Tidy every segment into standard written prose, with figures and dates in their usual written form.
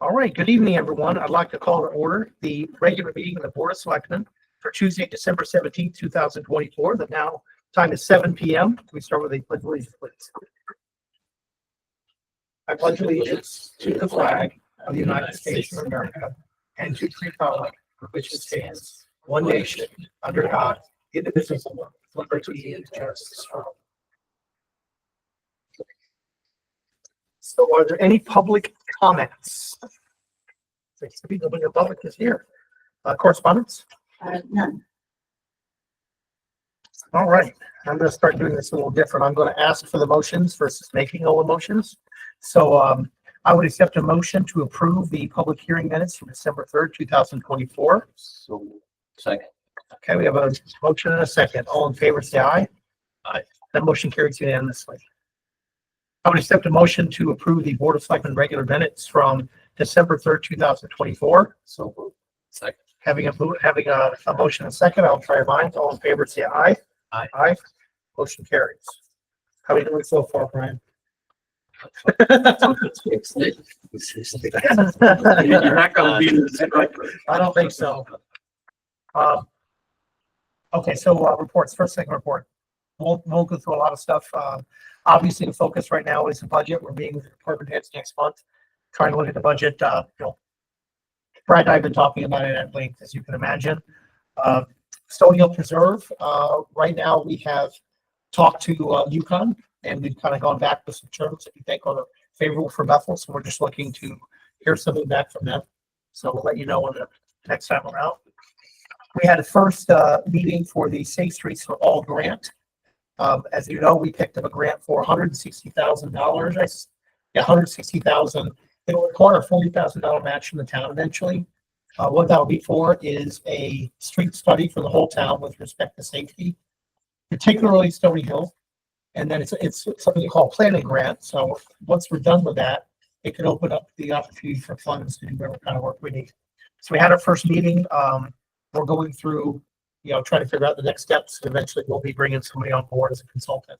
All right, good evening, everyone. I'd like to call to order the regular meeting of the Board of Selectmen for Tuesday, December 17th, 2024. The now time is 7 p.m. We start with a pledge of allegiance, please. I pledge allegiance to the flag of the United States of America and to the republic for which it stands, one nation, under God, indivisible, with liberty and justice for all. So are there any public comments? Nobody in the public is here. Correspondence? None. All right. I'm going to start doing this a little different. I'm going to ask for the motions versus making all the motions. So I would accept a motion to approve the public hearing minutes from December 3rd, 2024. So second. Okay, we have a motion and a second. All in favor, say aye. Aye. That motion carries unanimously. I would accept a motion to approve the Board of Selectmen regular minutes from December 3rd, 2024. So second. Having a motion and a second, I'll try mine. All in favor, say aye. Aye. Aye. Motion carries. How are we doing so far, Brian? You're not going to be in the right. I don't think so. Okay, so reports, first second report. We'll go through a lot of stuff. Obviously, the focus right now is the budget. We're meeting with the department heads next month, trying to look at the budget. Brad and I have been talking about it at length, as you can imagine. Stony Hill Preserve, right now we have talked to Yukon, and we've kind of gone back with some terms that we think are favorable for Bethel. So we're just looking to hear something back from them. So we'll let you know on the next time around. We had a first meeting for the Safe Streets for All grant. As you know, we picked up a grant for $160,000. $160,000. It will require a $40,000 match from the town eventually. What that will be for is a street study for the whole town with respect to safety, particularly Stony Hill. And then it's something called planning grant. So once we're done with that, it could open up the opportunity for funds to do whatever kind of work we need. So we had our first meeting. We're going through, trying to figure out the next steps. Eventually, we'll be bringing somebody on board as a consultant.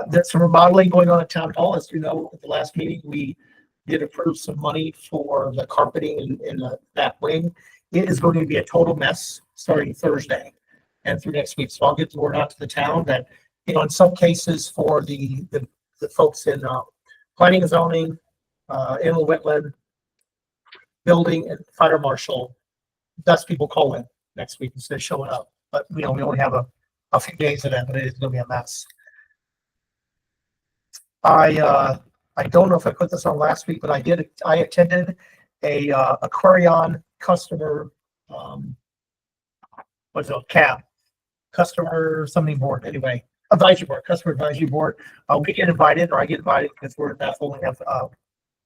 There's some remodeling going on at Town Hall. As you know, at the last meeting, we did approve some money for the carpeting in the back wing. It is going to be a total mess starting Thursday and through next week. So I'll get the word out to the town that, in some cases for the folks in planning and zoning, inland wetland, building, and fire marshal, that's people call in next week instead of showing up. But we only have a few days of that, but it is going to be a mess. I don't know if I put this on last week, but I attended a Aquarion customer CAB customer something board, anyway, advisory board, customer advisory board. We get invited, or I get invited, because we're in Bethel. We have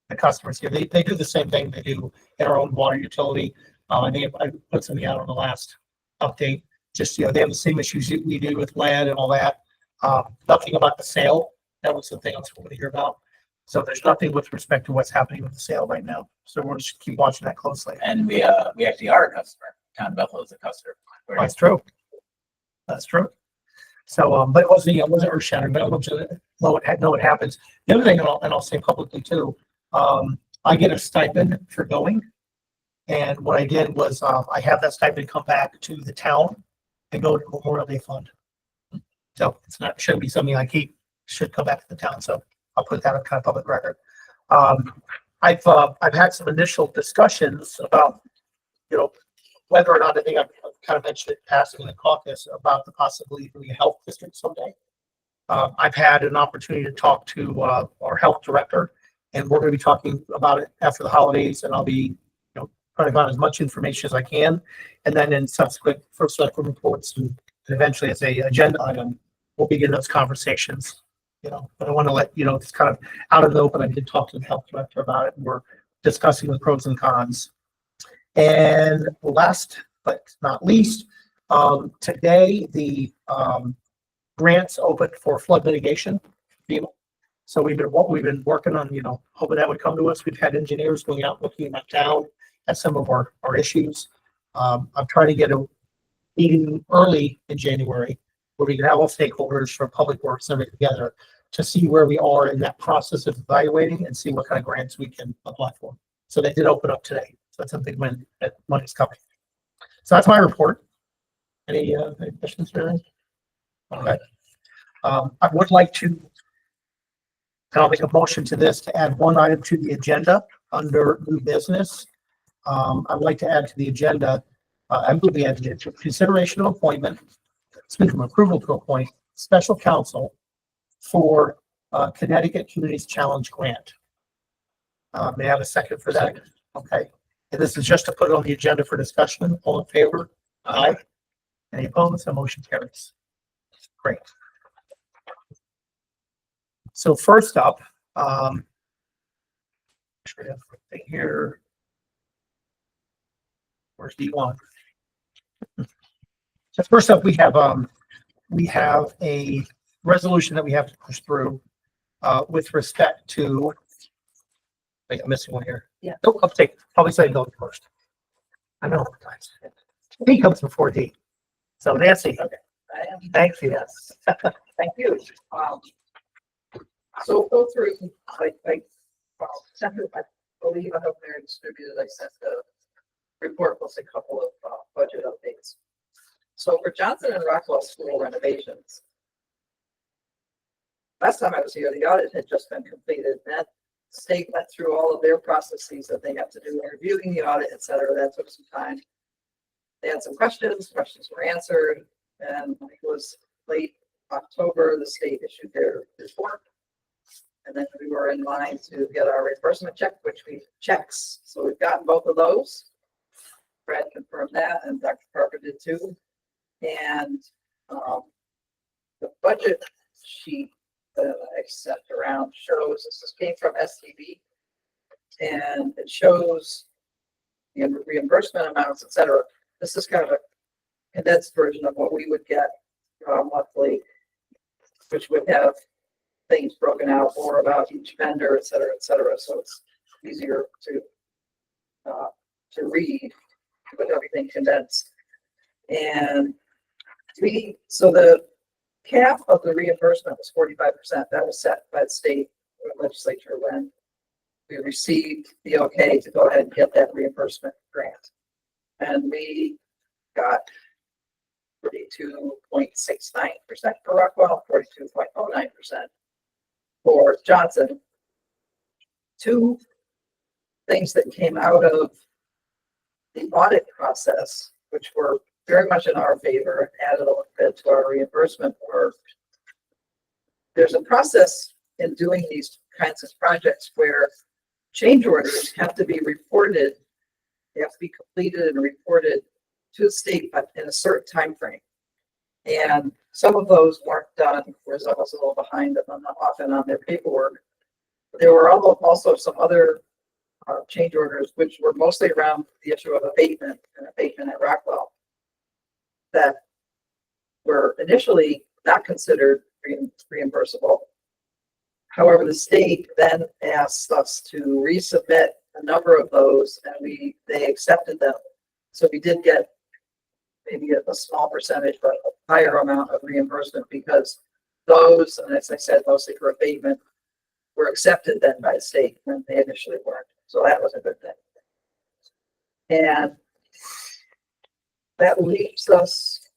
the customers here. They do the same thing they do in our own water utility. I put something out on the last update. Just, they have the same issues we do with lead and all that. Nothing about the sale. That was the thing I was hoping to hear about. So there's nothing with respect to what's happening with the sale right now. So we'll just keep watching that closely. And we actually are a customer. Town of Bethel is a customer. That's true. That's true. So, but it wasn't earth shattering, but it happens. The other thing, and I'll say publicly too, I get a stipend for going. And what I did was I have that stipend come back to the town and go to the Memorial Day Fund. So shouldn't be something I keep, should come back to the town. So I'll put that on kind of public record. I've had some initial discussions about, whether or not, I think I've kind of mentioned it passing in the caucus about the possibility of doing a health district someday. I've had an opportunity to talk to our health director, and we're going to be talking about it after the holidays, and I'll be trying to find as much information as I can. And then in subsequent first select reports and eventually as a agenda item, we'll begin those conversations. But I want to let it's kind of out of the open. I did talk to the health director about it, and we're discussing the pros and cons. And last but not least, today the grants opened for flood mitigation. So we've been working on hoping that would come to us. We've had engineers going out looking at town at some of our issues. I'm trying to get a meeting early in January where we can have all stakeholders from Public Works and everything together to see where we are in that process of evaluating and see what kind of grants we can apply for. So they did open up today. So that's a big win that money's coming. So that's my report. Any questions or anything? Okay. I would like to, and I'll make a motion to this to add one item to the agenda under new business. I'd like to add to the agenda, I move the agenda to consideration of appointment, excuse me, approval to appoint special counsel for Connecticut Communities Challenge Grant. May I have a second for that? Okay. And this is just to put it on the agenda for discussion. All in favor? Aye. Any opposed? The motion carries. Great. So first up, here. Where's D1? So first up, we have a resolution that we have to push through with respect to. Wait, I'm missing one here. Yeah. Nope, I'll take probably say no first. I know. D comes before D. So Nancy. Okay. Thanks. Yes. Thank you. So go through, I believe I hope they're distributed. I sent the report plus a couple of budget updates. So for Johnson and Rockwell school renovations, last time I was here, the audit had just been completed. That state went through all of their processes that they have to do in reviewing the audit, et cetera. That took some time. They had some questions were answered, and it was late October, the state issued their report. And then we were in line to get our reimbursement check, which we checks. So we've gotten both of those. Brad confirmed that, and Dr. Parker did too. And the budget sheet that I sent around shows, this came from STB, and it shows the reimbursement amounts, et cetera. This is kind of a condensed version of what we would get monthly, which would have things broken out more about each vendor, et cetera, et cetera. So it's easier to read with everything condensed. And so the cap of the reimbursement was 45%. That was set by the state legislature when we received the okay to go ahead and get that reimbursement grant. And we got 42.69% for Rockwell, 42.09% for Johnson. Two things that came out of the audit process, which were very much in our favor, added a little bit to our reimbursement work. There's a process in doing these kinds of projects where change orders have to be reported. They have to be completed and reported to the state in a certain time frame. And some of those weren't done, whereas I was a little behind them often on their paperwork. There were also some other change orders, which were mostly around the issue of abatement at Rockwell, that were initially not considered reimbursable. However, the state then asked us to resubmit a number of those, and they accepted them. So we did get maybe a small percentage, but a higher amount of reimbursement because those, and as I said, mostly for abatement, were accepted then by the state when they initially weren't. So that was a good thing. And that leaves us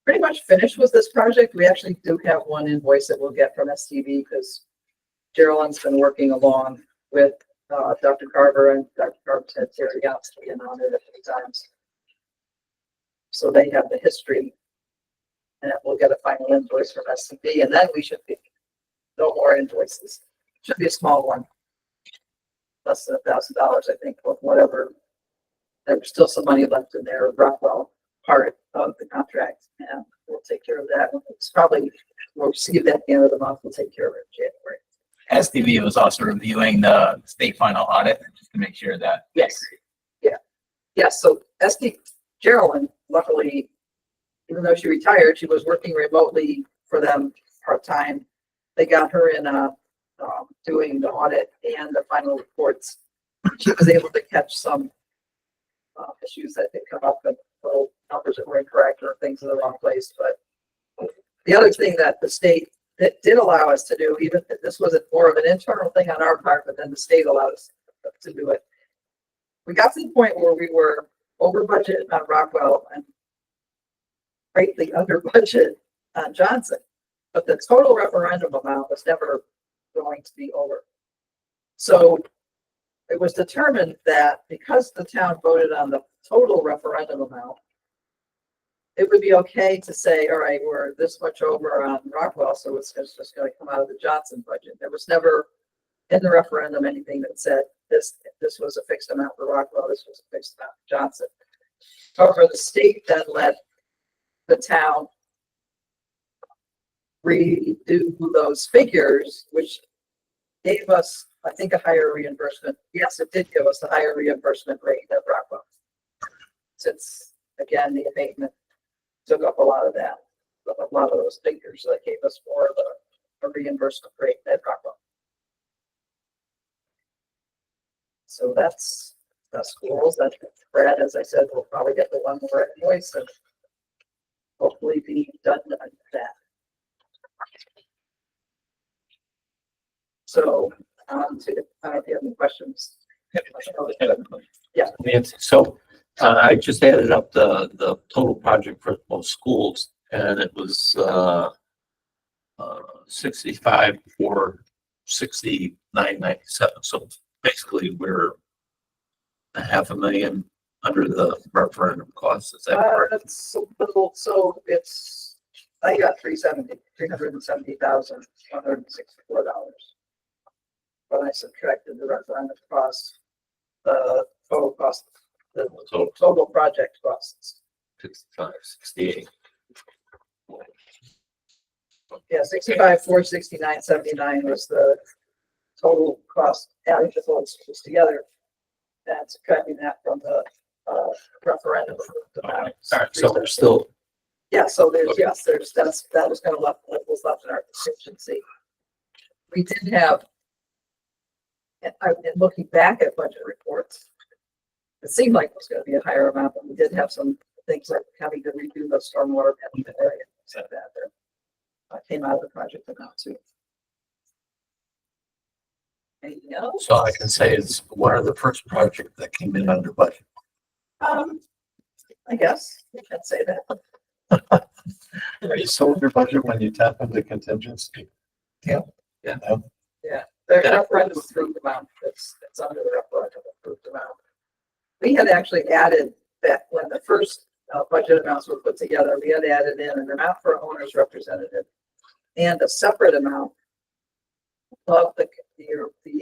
pretty much finished with this project. We actually do have one invoice that we'll get from STV because Geraldine's been working along with Dr. Carver, and Dr. Carver said Terry Yatsky and on it a few times. So they have the history, and we'll get a final invoice from STV, and then we should be no more invoices. Should be a small one, less than $1,000, I think, or whatever. There's still some money left in there, Rockwell part of the contract, and we'll take care of that. It's probably, we'll receive that at the end of the month. We'll take care of it in January. SDV was also reviewing the state final audit just to make sure that. Yes. Yeah. Yes. So Geraldine, luckily, even though she retired, she was working remotely for them part-time. They got her in doing the audit and the final reports. She was able to catch some issues that had come up and numbers that were incorrect or things in the wrong place. But the other thing that the state that did allow us to do, even if this wasn't more of an internal thing on our part, but then the state allowed us to do it. We got to the point where we were over budget on Rockwell and greatly under budget on Johnson, but the total referendum amount was never going to be over. So it was determined that because the town voted on the total referendum amount, it would be okay to say, all right, we're this much over on Rockwell, so it's just going to come out of the Johnson budget. There was never in the referendum anything that said this was a fixed amount for Rockwell, this was a fixed amount for Johnson. However, the state then let the town redo those figures, which gave us, I think, a higher reimbursement. Yes, it did give us a higher reimbursement rate at Rockwell. Since, again, the abatement took up a lot of that, a lot of those figures that gave us more of a reimbursement rate at Rockwell. So that's schools. That Brad, as I said, will probably get the one more invoice and hopefully be done on that. So on to, I don't know if you have any questions. Yeah. So I just added up the total project for both schools, and it was 65 for 69.97. So basically, we're $500,000 under the referendum costs. Is that correct? That's a little, so it's, I got $370,164. But I subtracted the referendum costs, the total cost, the total project costs. 65, 68. Yeah, 65, 469, 79 was the total cost, adding the whole schools together. That's subtracting that from the referendum. All right, so there's still. Yeah, so there's, Okay. yes, there's, that was kind of left, that was left in our contingency. We did have, and looking back at budget reports, it seemed like it was going to be a higher amount, but we did have some things like having to redo the stormwater management area, things like that. That came out of the project amount too. Anything else? So I can say it's one of the first projects that came in under budget. I guess you can say that. Are you still under budget when you tap into contingency? Yeah. The referendum approved amount, it's under the referendum approved amount. We had actually added that when the first budget amounts were put together, we had added in an amount for owner's representative and a separate amount of the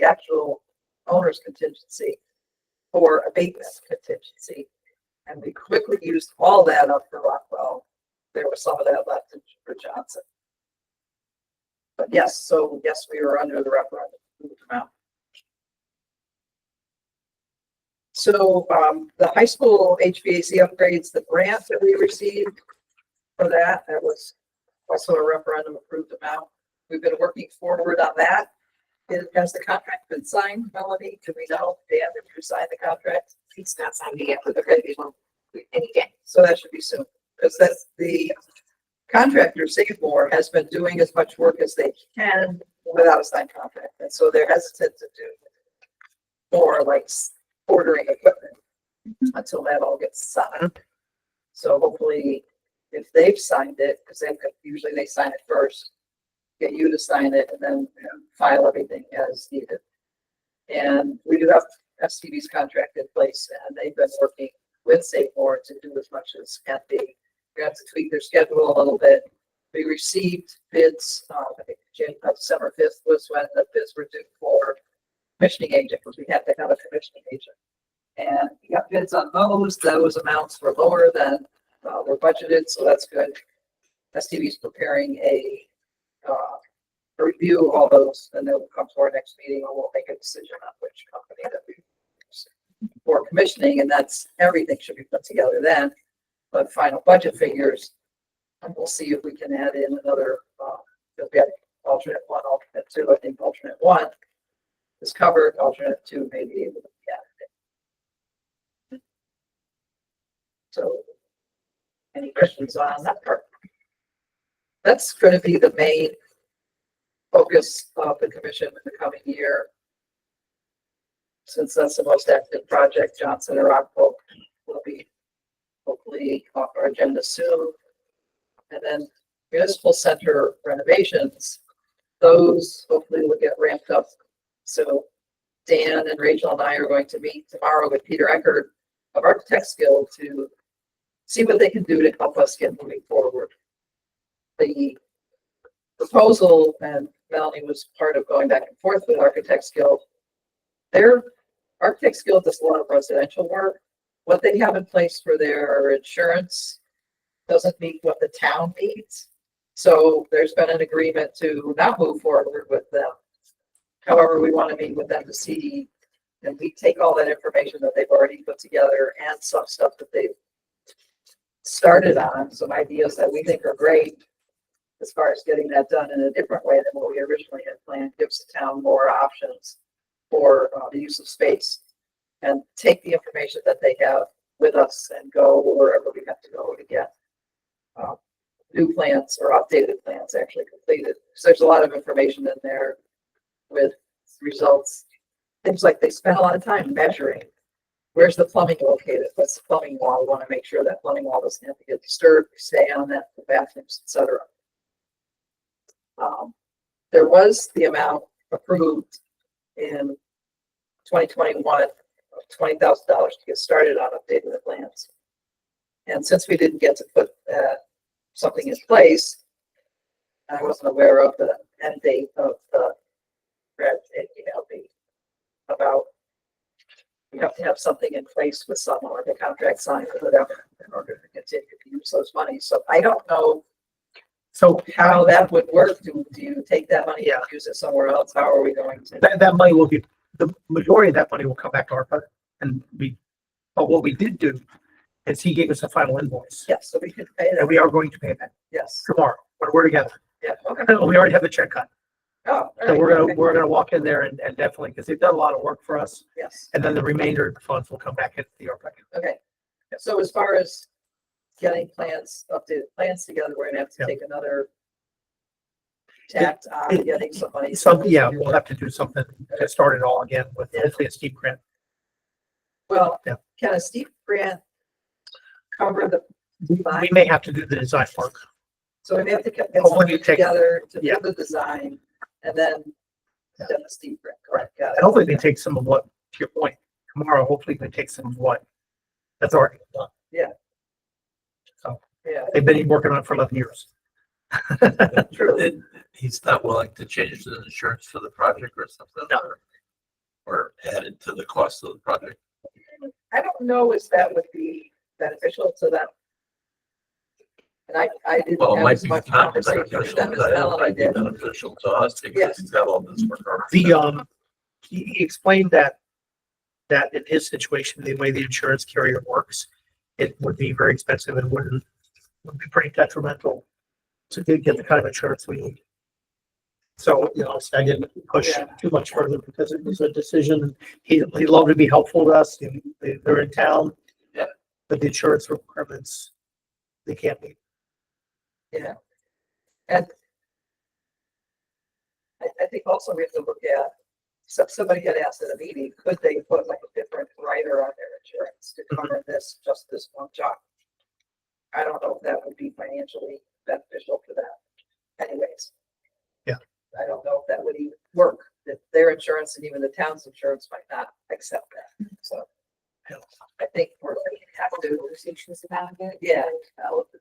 actual owner's contingency for abatement contingency. And we quickly used all that up for Rockwell. There was some of that left for Johnson. But yes, so yes, we were under the referendum amount. So the high school HVAC upgrades, the grant that we received for that was also a referendum approved amount. We've been working forward on that. Has the contract been signed, Melanie? Do we know? Dan, have you signed the contract? It's not signed yet. Okay, any day. So that should be soon, because that's the contractor, Singapore, has been doing as much work as they can without a signed contract. And so they're hesitant to do more like ordering equipment until that all gets signed. So hopefully if they've signed it, because usually they sign it first, get you to sign it and then file everything as needed. And we do have STV's contract in place, and they've been working with Singapore to do as much as can be. We have to tweak their schedule a little bit. We received bids, I think December 5th was when the bids were due for commissioning agent, because we had to have a commissioning agent. And we got bids on those. Those amounts were lower than were budgeted, so that's good. STV's preparing a review of all those, and they'll come to our next meeting, and we'll make a decision on which company that we use for commissioning, and that's everything should be put together then. But final budget figures, and we'll see if we can add in another, because we have alternate 1, alternate 2. I think alternate 1 is covered, alternate 2 may be able to be added. So, any questions on that part? That's going to be the main focus of the commission in the coming year. Since that's the most active project, Johnson and Rockville will be hopefully off our agenda soon. And then municipal center renovations, those hopefully will get ramped up. So Dan and Rachel and I are going to meet tomorrow with Peter Eckert of Architects Guild to see what they can do to help us get moving forward. The proposal, and Melanie was part of going back and forth with Architects Guild. Their Architects Guild does a lot of residential work. What they have in place for their insurance doesn't meet what the town needs. So there's been an agreement to not move forward with them. However, we want to meet with them to see, and we take all that information that they've already put together and some stuff that they've started on, some ideas that we think are great as far as getting that done in a different way than what we originally had planned, gives the town more options for the use of space, and take the information that they have with us and go wherever we have to go to get new plans or updated plans actually completed. So there's a lot of information in there with results. Things like they spent a lot of time measuring. Where's the plumbing located? What's the plumbing wall? We want to make sure that plumbing wall doesn't have to get disturbed. We stay on that, the bathrooms, etc. There was the amount approved in 2021 of $20,000 to get started on updating the plans. And since we didn't get to put something in place, I wasn't aware of the end date of the Brad emailed me about you have to have something in place with someone, like a contract signed or whatever, in order to continue to use those monies. So I don't know So how that would work. Do you take that money and use it somewhere else? How are we going to? that money will be, the majority of that money will come back to ARPA and but what we did do is he gave us a final invoice Yes, so we could pay and that. we are going to pay that Yes. tomorrow when we're together. Yeah. Okay. We already have the check cut. Oh, all So right, okay. we're gonna walk in there and definitely, because they've done a lot of work for us, Yes. and then the remainder of the funds will come back into the ARPA. Okay. So as far as getting plans, updated plans together, we're gonna have to Yeah. take another tact on getting some money. So, yeah, we'll have to do something to start it all again with hopefully a steep grant. Well, Yeah. can a steep grant cover the design? We may have to do the design work. So we may have to get Hopefully something you take- together to yeah. do the design and then Yeah. the steep grant, correct? Got And it. hopefully they take some of what, to your point, tomorrow, hopefully they take some of what that's already done. Yeah. So Yeah, they've been working on it for 11 years. true. He's not willing to change the insurance for the project or something? No. Or add it to the cost of the project? I don't know if that would be beneficial to them. And I didn't Well, it have might as be much not conversation with beneficial, them as but it Melanie might be did. beneficial to us Yes. because he's got all this work. He explained that in his situation, the way the insurance carrier works, it would be very expensive and would be pretty detrimental to get the kind of insurance we need. So, I didn't push Yeah. too much further because it was a decision. He'd love to be helpful to us. They're in town. Yeah. But the insurance requirements, they can't meet. Yeah. And I think also we have to look at, somebody had asked at a meeting, could they put like a different rider on their insurance to cover this, just this one job? I don't know if that would be financially beneficial for them anyways. Yeah. I don't know if that would even work, that their insurance and even the town's insurance might not accept that, so. Yeah. I think we're gonna have to, Conversations about it. yeah,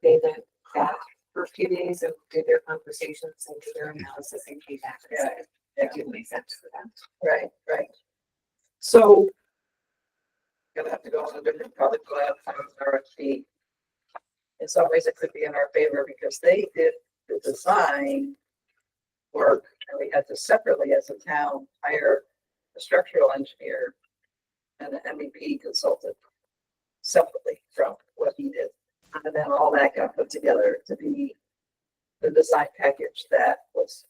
They went back for a few days and did their conversations and did their analysis and came back. and Yeah. said It didn't make sense for them. right, right. So. Gonna have to go on a different, probably go out and RFP. In some ways, it could be in our favor because they did the design work and we had to separately as a town hire a structural engineer and an MEP consultant separately from what he did. And then all that got put together to be the design package that was,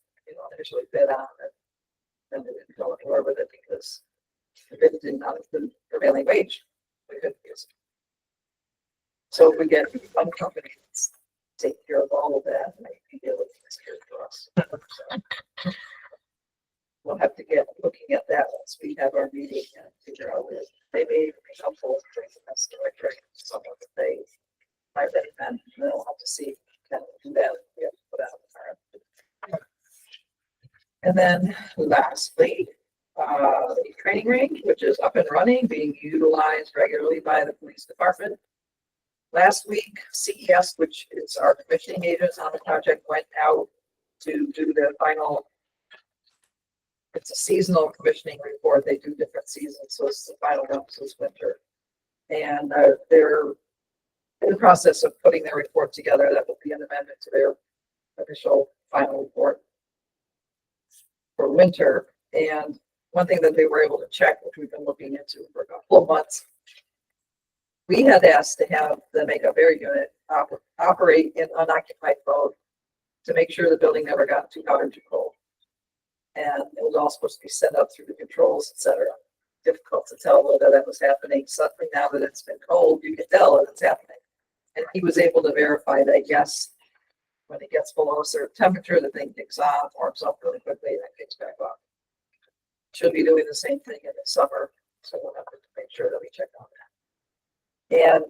initially bid on and then we didn't go anywhere with it because the bid did not include prevailing wage. We couldn't use it. So if we get one company that's take care of all of that, maybe be able to take care of us. So, we'll have to get looking at that once we have our meeting and figure out where they may be helpful in bringing us to our track. Some of the things I recommend, and then we'll have to see kind of do that. We have to put out our. And then lastly, the training range, which is up and running, being utilized regularly by the police department. Last week, CES, which is our commissioning agents on the project, went out to do the final. It's a seasonal commissioning report. They do different seasons, so it's the final one, so it's winter. And they're in the process of putting their report together. That will be an amendment to their official final report for winter. And one thing that they were able to check, which we've been looking into for a couple of months, we had asked to have the makeup air unit operate in unoccupied mode to make sure the building never got too hot or too cold. And it was all supposed to be set up through the controls, etc. Difficult to tell whether that was happening. Suddenly, now that it's been cold, you can tell that it's happening. And he was able to verify that, yes, when it gets below a certain temperature, the thing kicks on, warms up really quickly, and then kicks back off. Should be doing the same thing in the summer, so we'll have to make sure that we check on that. And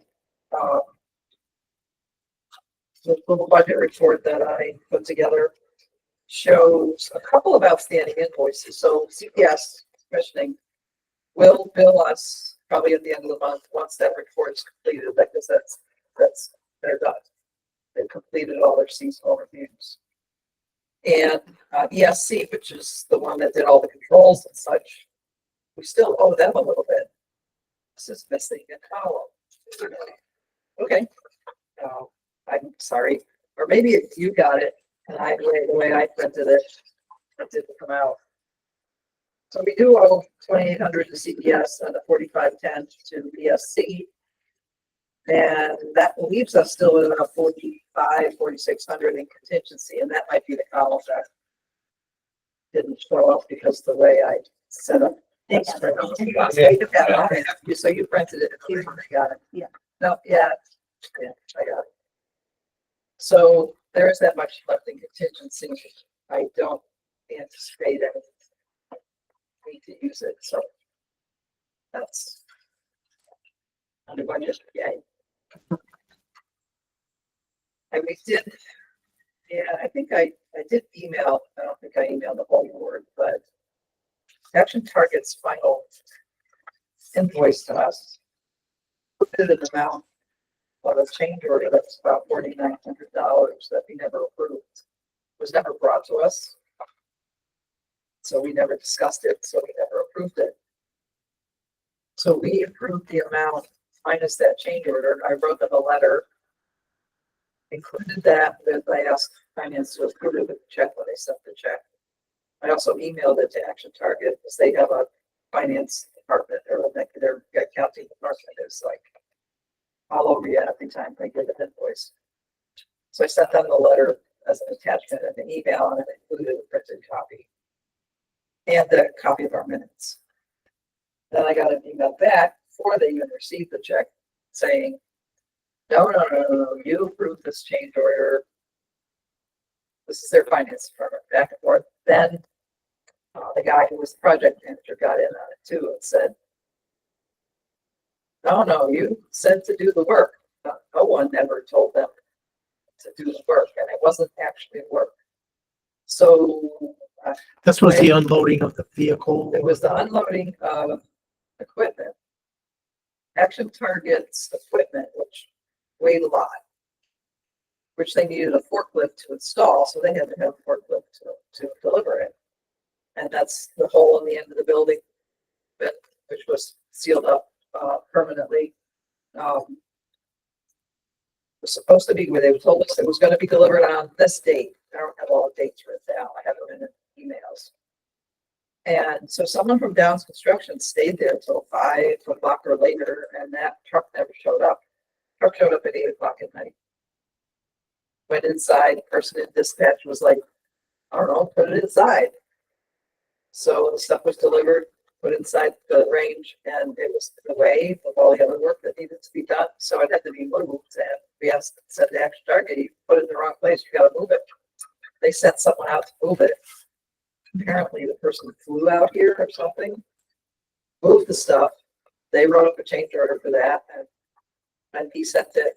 the little budget report that I put together shows a couple of outstanding invoices. So CPS commissioning will bill us probably at the end of the month once that report's completed, because that's they're done. They've completed all their seasonal reviews. And ESC, which is the one that did all the controls and such, we still owe them a little bit. This is missing a column. Okay. I'm sorry. Or maybe you got it, and the way I printed it, it didn't come out. So we do owe 2,800 to CPS and a 4,510 to ESC. And that leaves us still at about 4,600 in contingency, and that might be the column that didn't show up because the way I set up. So you printed it. I got it. Yeah. No, yeah, I got it. So there is that much left in contingency. I don't anticipate any need to use it, so that's under budget. Yay. And we did, I think I did email, I don't think I emailed the whole board, but Action Target's final invoice to us did an amount of a change order that's about $4,900 that we never approved, was never brought to us. So we never discussed it, so we never approved it. So we approved the amount minus that change order. I wrote them a letter, included that with, I asked finance to approve it with the check when they sent the check. I also emailed it to Action Target because they have a finance department, or their accounting department is like all over you every time they get an invoice. So I sent them the letter as an attachment and an email, and it included a printed copy and a copy of our minutes. Then I got an email back before they even received the check saying, no, you approved this change order. This is their finance department, back and forth. Then the guy who was the project manager got in on it too and said, no, you said to do the work. No one ever told them to do the work, and it wasn't actually work. So This was the unloading of the vehicle. it was the unloading of equipment. Action Target's equipment, which weighed a lot, which they needed a forklift to install, so they had to have a forklift to deliver it. And that's the hole in the end of the building, which was sealed up permanently. It was supposed to be where they told us it was going to be delivered on this date. I don't have all the dates written down. I have them in emails. And so someone from Downs Construction stayed there till 5 o'clock or later, and that truck never showed up. Truck showed up at 8 o'clock at night. Went inside, the person in dispatch was like, I don't know, put it inside. So the stuff was delivered, put inside the range, and it was away with all the other work that needed to be done. So it had to be moved. And we said to Action Target, you put it in the wrong place, you gotta move it. They sent someone out to move it. apparently the person flew out here or something, moved the stuff. They wrote up a change order for that, and he sent it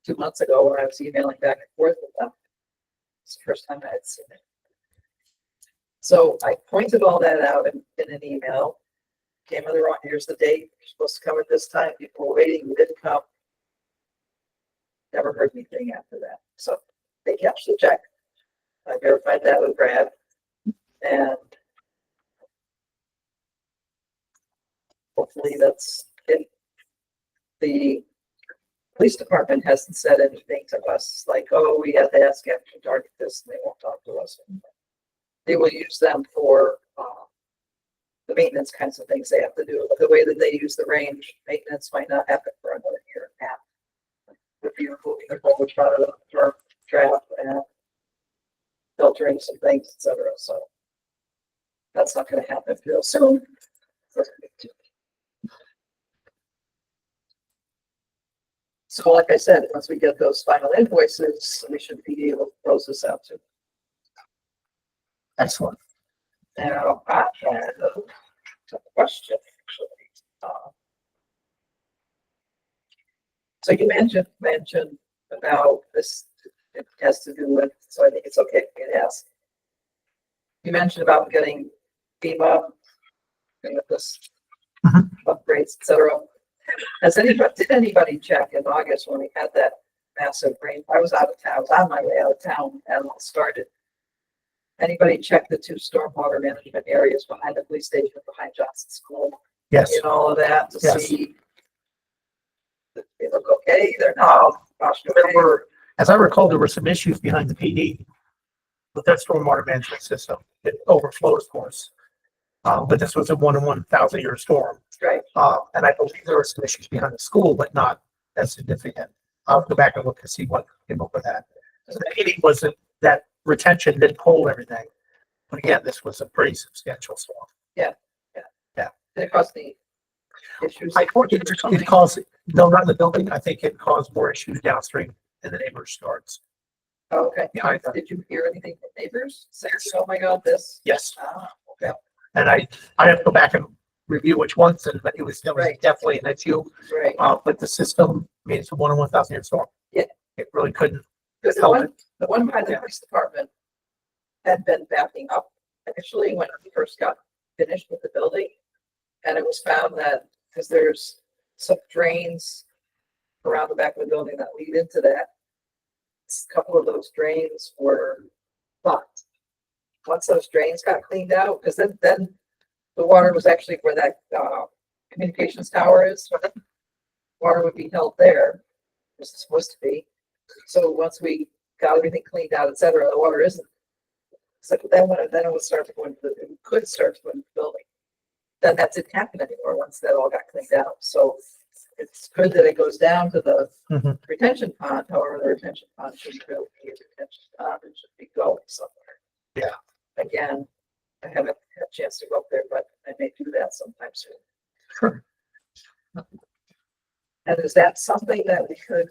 2 months ago when I was emailing back and forth with them. It's the first time I had seen it. So I pointed all that out in an email. Came in the wrong, here's the date, you're supposed to come at this time, people were waiting, you didn't come. Never heard anything after that, so they cashed the check. I verified that with Brad, and hopefully that's it. The police department hasn't said anything to us, like, oh, we had to ask Action Target this, and they won't talk to us. They will use them for, the maintenance kinds of things they have to do. But the way that they use the range, maintenance might not happen for another year and a half. If you're moving the whole out of the trap and filtering some things, etc. So that's not going to happen real soon. So like I said, once we get those final invoices, we should be able to close this out too. Excellent. Now, I had a question, actually. So you mentioned about this, it has to do with, so I think it's okay for me to ask. You mentioned about getting FEMA, with this upgrades, et cetera. Did anybody check in August when we had that massive rain? I was out of town, I was on my way out of town and it all started. Anybody check the 2 stormwater management areas behind the police station, behind Johnson School, Yes, and all of that to Yes. see if they look okay? They're not washed there away. were, as I recall, there were some issues behind the PD with that stormwater management system. It overflowed, of course. But this was a 1 in 1,000-year storm. Right. And I believe there were some issues behind the school, but not as significant. I'll go back and look and see what came up with that. So the PD wasn't, that retention didn't hold everything. But again, this was a pretty substantial storm. Did it cause the issues? I think it caused, no, not in the building. I think it caused more issues downstream in the neighbor's yards. Oh, okay. Yeah, Did you hear anything from neighbors saying, oh my God, this? Yes. Okay, And I have to go back and review which ones, and but it was Right. definitely an issue. right. But the system, I mean, it's a 1 in 1,000-year storm. Yeah. It really couldn't. Because the one by the police department had been backing up initially when we first got finished with the building. And it was found that, because there's some drains around the back of the building that lead into that. A couple of those drains were blocked. Once those drains got cleaned out, because then the water was actually where that communications tower is. Water would be held there, which is supposed to be. So once we got everything cleaned out, et cetera, the water isn't. So then it would start to go into it could start to go into the building. Then that didn't happen anymore once that all got cleaned out. So it's good that it goes down to the Mhm. retention pond. However, the retention pond shouldn't really be a retention pond. It should be going somewhere. Yeah. Again, I haven't had a chance to go up there, but I may do that sometime soon. Sure. And is that something that we could?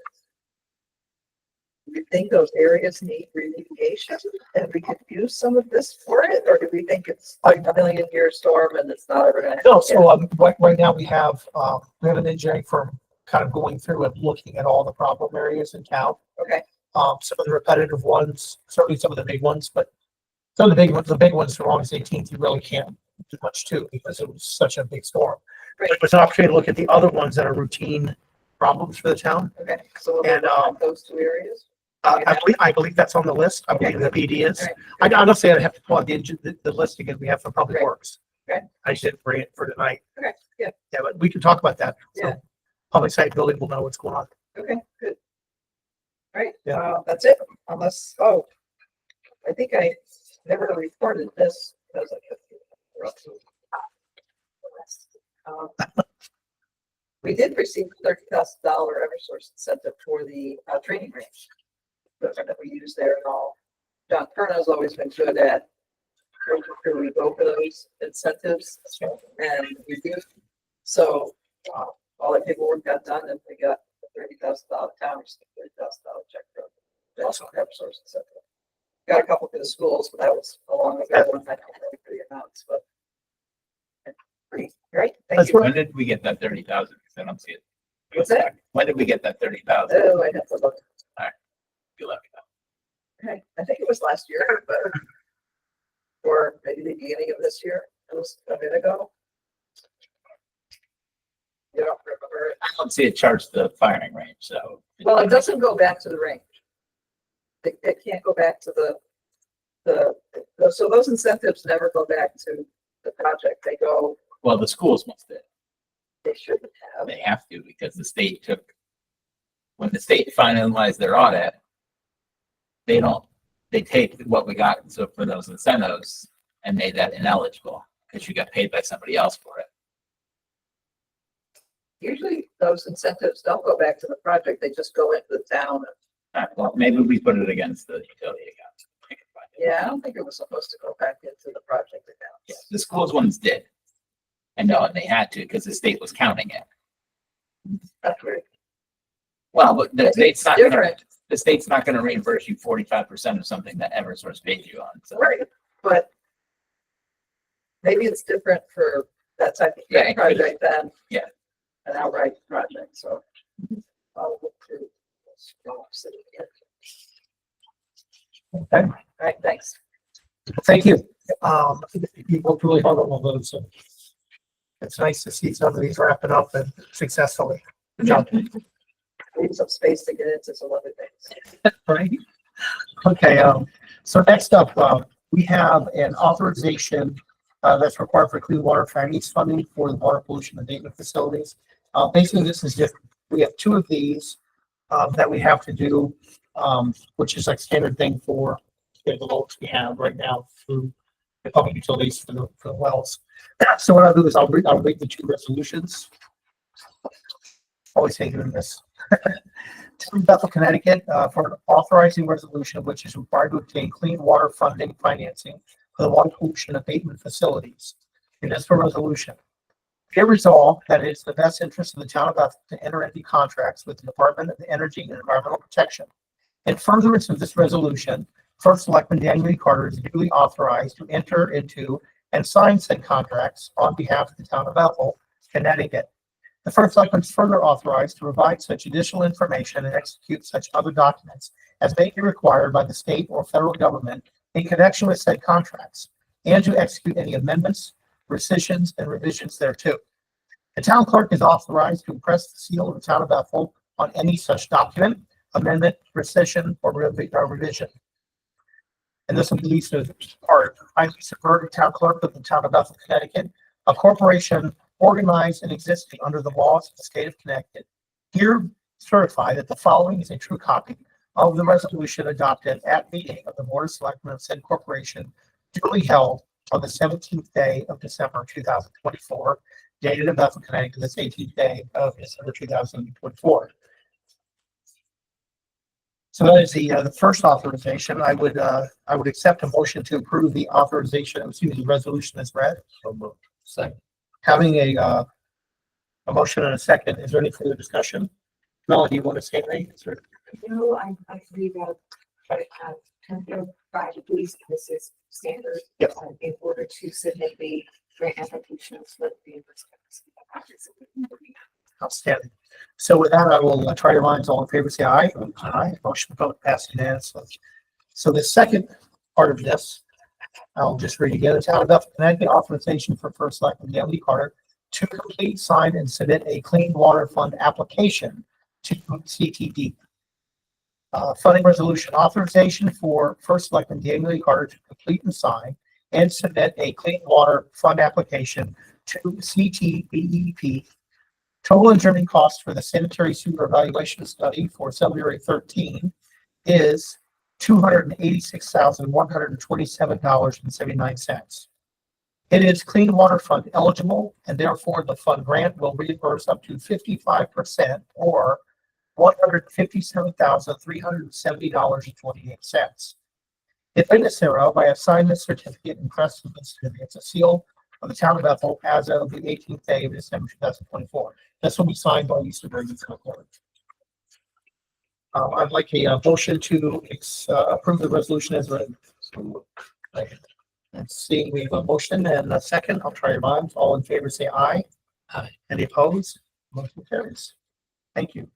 Do we think those areas need remediation and we could use some of this for it? Or do we think it's like a 1,000,000-year storm and it's not ever gonna happen? No, so right now we have an engineering firm kind of going through and looking at all the problem areas in town. Okay, Some of the repetitive ones, certainly some of the big ones, but some of the big ones from August 18th, you really can't do much to because it was such a big storm. Right. It was an opportunity to look at the other ones that are routine problems for the town. okay, so And, those 2 areas? I believe that's on the list. I believe the PD is. Right. I honestly, I'd have to pull out the list again we have for Public Right. Works. Okay. I just didn't bring it for tonight. Okay, yeah, Yeah, but we can talk about that. So Yeah. Public site building will know what's going on. okay, good. All right, Yeah. that's it, unless, I think I never reported this because I kept. We did receive a $30,000 Eversource incentive for the training range that we use there and all. John Perna's always been good at where we go for those incentives, and we do. So all the paperwork got done, and we got a $30,000 town received $30,000 check for the Eversource incentive. Got a couple for the schools, but that was a long ago, and I don't remember the amounts, but. Pretty, great, thank That's you. When did we get that 30,000? I don't see it. What's that? When did we get that 30,000? Oh, I have to look. You let me know. Okay, I think it was last year, but. Or maybe the beginning of this year, it was a bit ago. You don't remember it? I don't see it charged the firing range, so. Well, it doesn't go back to the range. It can't go back to so those incentives never go back to the project. They go, Well, the schools must have. they shouldn't have. They have to because the state took, when the state finalized their audit, they take what we got so for those incentives and made that ineligible because you got paid by somebody else for it. Usually those incentives don't go back to the project. They just go into the town. Well, maybe we put it against the utility account. Yeah, I don't think it was supposed to go back into the project account. Yeah, the schools ones did. And no, and they had to because the state was counting it. That's weird. Well, but the It's state's not gonna, different. the state's not gonna reimburse you 45% of something that Eversource paid you on, so. Right, but maybe it's different for that type of Yeah, it could. project than Yeah. an outright project, so. I'll look through. Okay, All right, thanks. thank you. You worked really hard on all those, so it's nice to see some of these wrapping up and successfully. Good job. Leave some space to get into some other things. Right? Okay, so next up, we have an authorization that's required for clean water finance funding for the water pollution abatement facilities. Basically, this is just, we have two of these that we have to do, which is like standard thing for the loads we have right now through the public utilities for the wells. So what I'll do is I'll read the two resolutions. Always taking in this. To Bethel, Connecticut, for an authorizing resolution which is required to obtain clean water funding financing for the water pollution abatement facilities. And as for resolution, be resolved that it is the best interest of the town of Bethel to enter into contracts with the Department of Energy and Environmental Protection. In furtherance of this resolution, First Selectman Daniel E. Carter is duly authorized to enter into and sign said contracts on behalf of the town of Bethel, Connecticut. The first selectman is further authorized to provide such additional information and execute such other documents as may be required by the state or federal government in connection with said contracts, and to execute any amendments, rescissions, and revisions thereto. The town clerk is authorized to impress the seal of the town of Bethel on any such document, amendment, rescission, or revision. And this will lead to part. I, Lisa Berg, town clerk of the town of Bethel, Connecticut, a corporation organized and existing under the laws of the state of Connecticut, here certify that the following is a true copy of the resolution adopted at meeting of the Board of Selectmen of said corporation duly held on the 17th day of December 2024, dated in Bethel, Connecticut, this 18th day of December 2024. So that is the first authorization. I would accept a motion to approve the authorization, excuse me, the resolution as read. Second. Having a motion and a second, is there any further discussion? Melanie, you want to say anything? No, I believe that, private police, this is standard. Yep. In order to submit the grant applications with the Outstanding. So with that, I will try your minds. All in favor, say aye. Aye. Motion vote passed unanimously. So the second part of this, I'll just read again. The town of Bethel, Connecticut authorization for First Selectman Daniel E. Carter to complete, sign, and submit a clean water fund application to CTD. Funding resolution authorization for First Selectman Daniel E. Carter to complete and sign and submit a clean water fund application to CTBEP. Total engineering costs for the sanitary sewer evaluation study for February 13 is $286,127.79. It is Clean Water Fund eligible, and therefore the fund grant will reimburse up to 55% or $157,370.28. If in this thereof, I have signed this certificate and pressed the certificate, a seal of the town of Bethel as of the 18th day of December 2024. This will be signed by Lisa Berg. I'd like a motion to approve the resolution as written. Let's see, we have a motion and a second. I'll try your minds. All in favor, say aye. Aye. Any opposed? Motion carries. Thank you.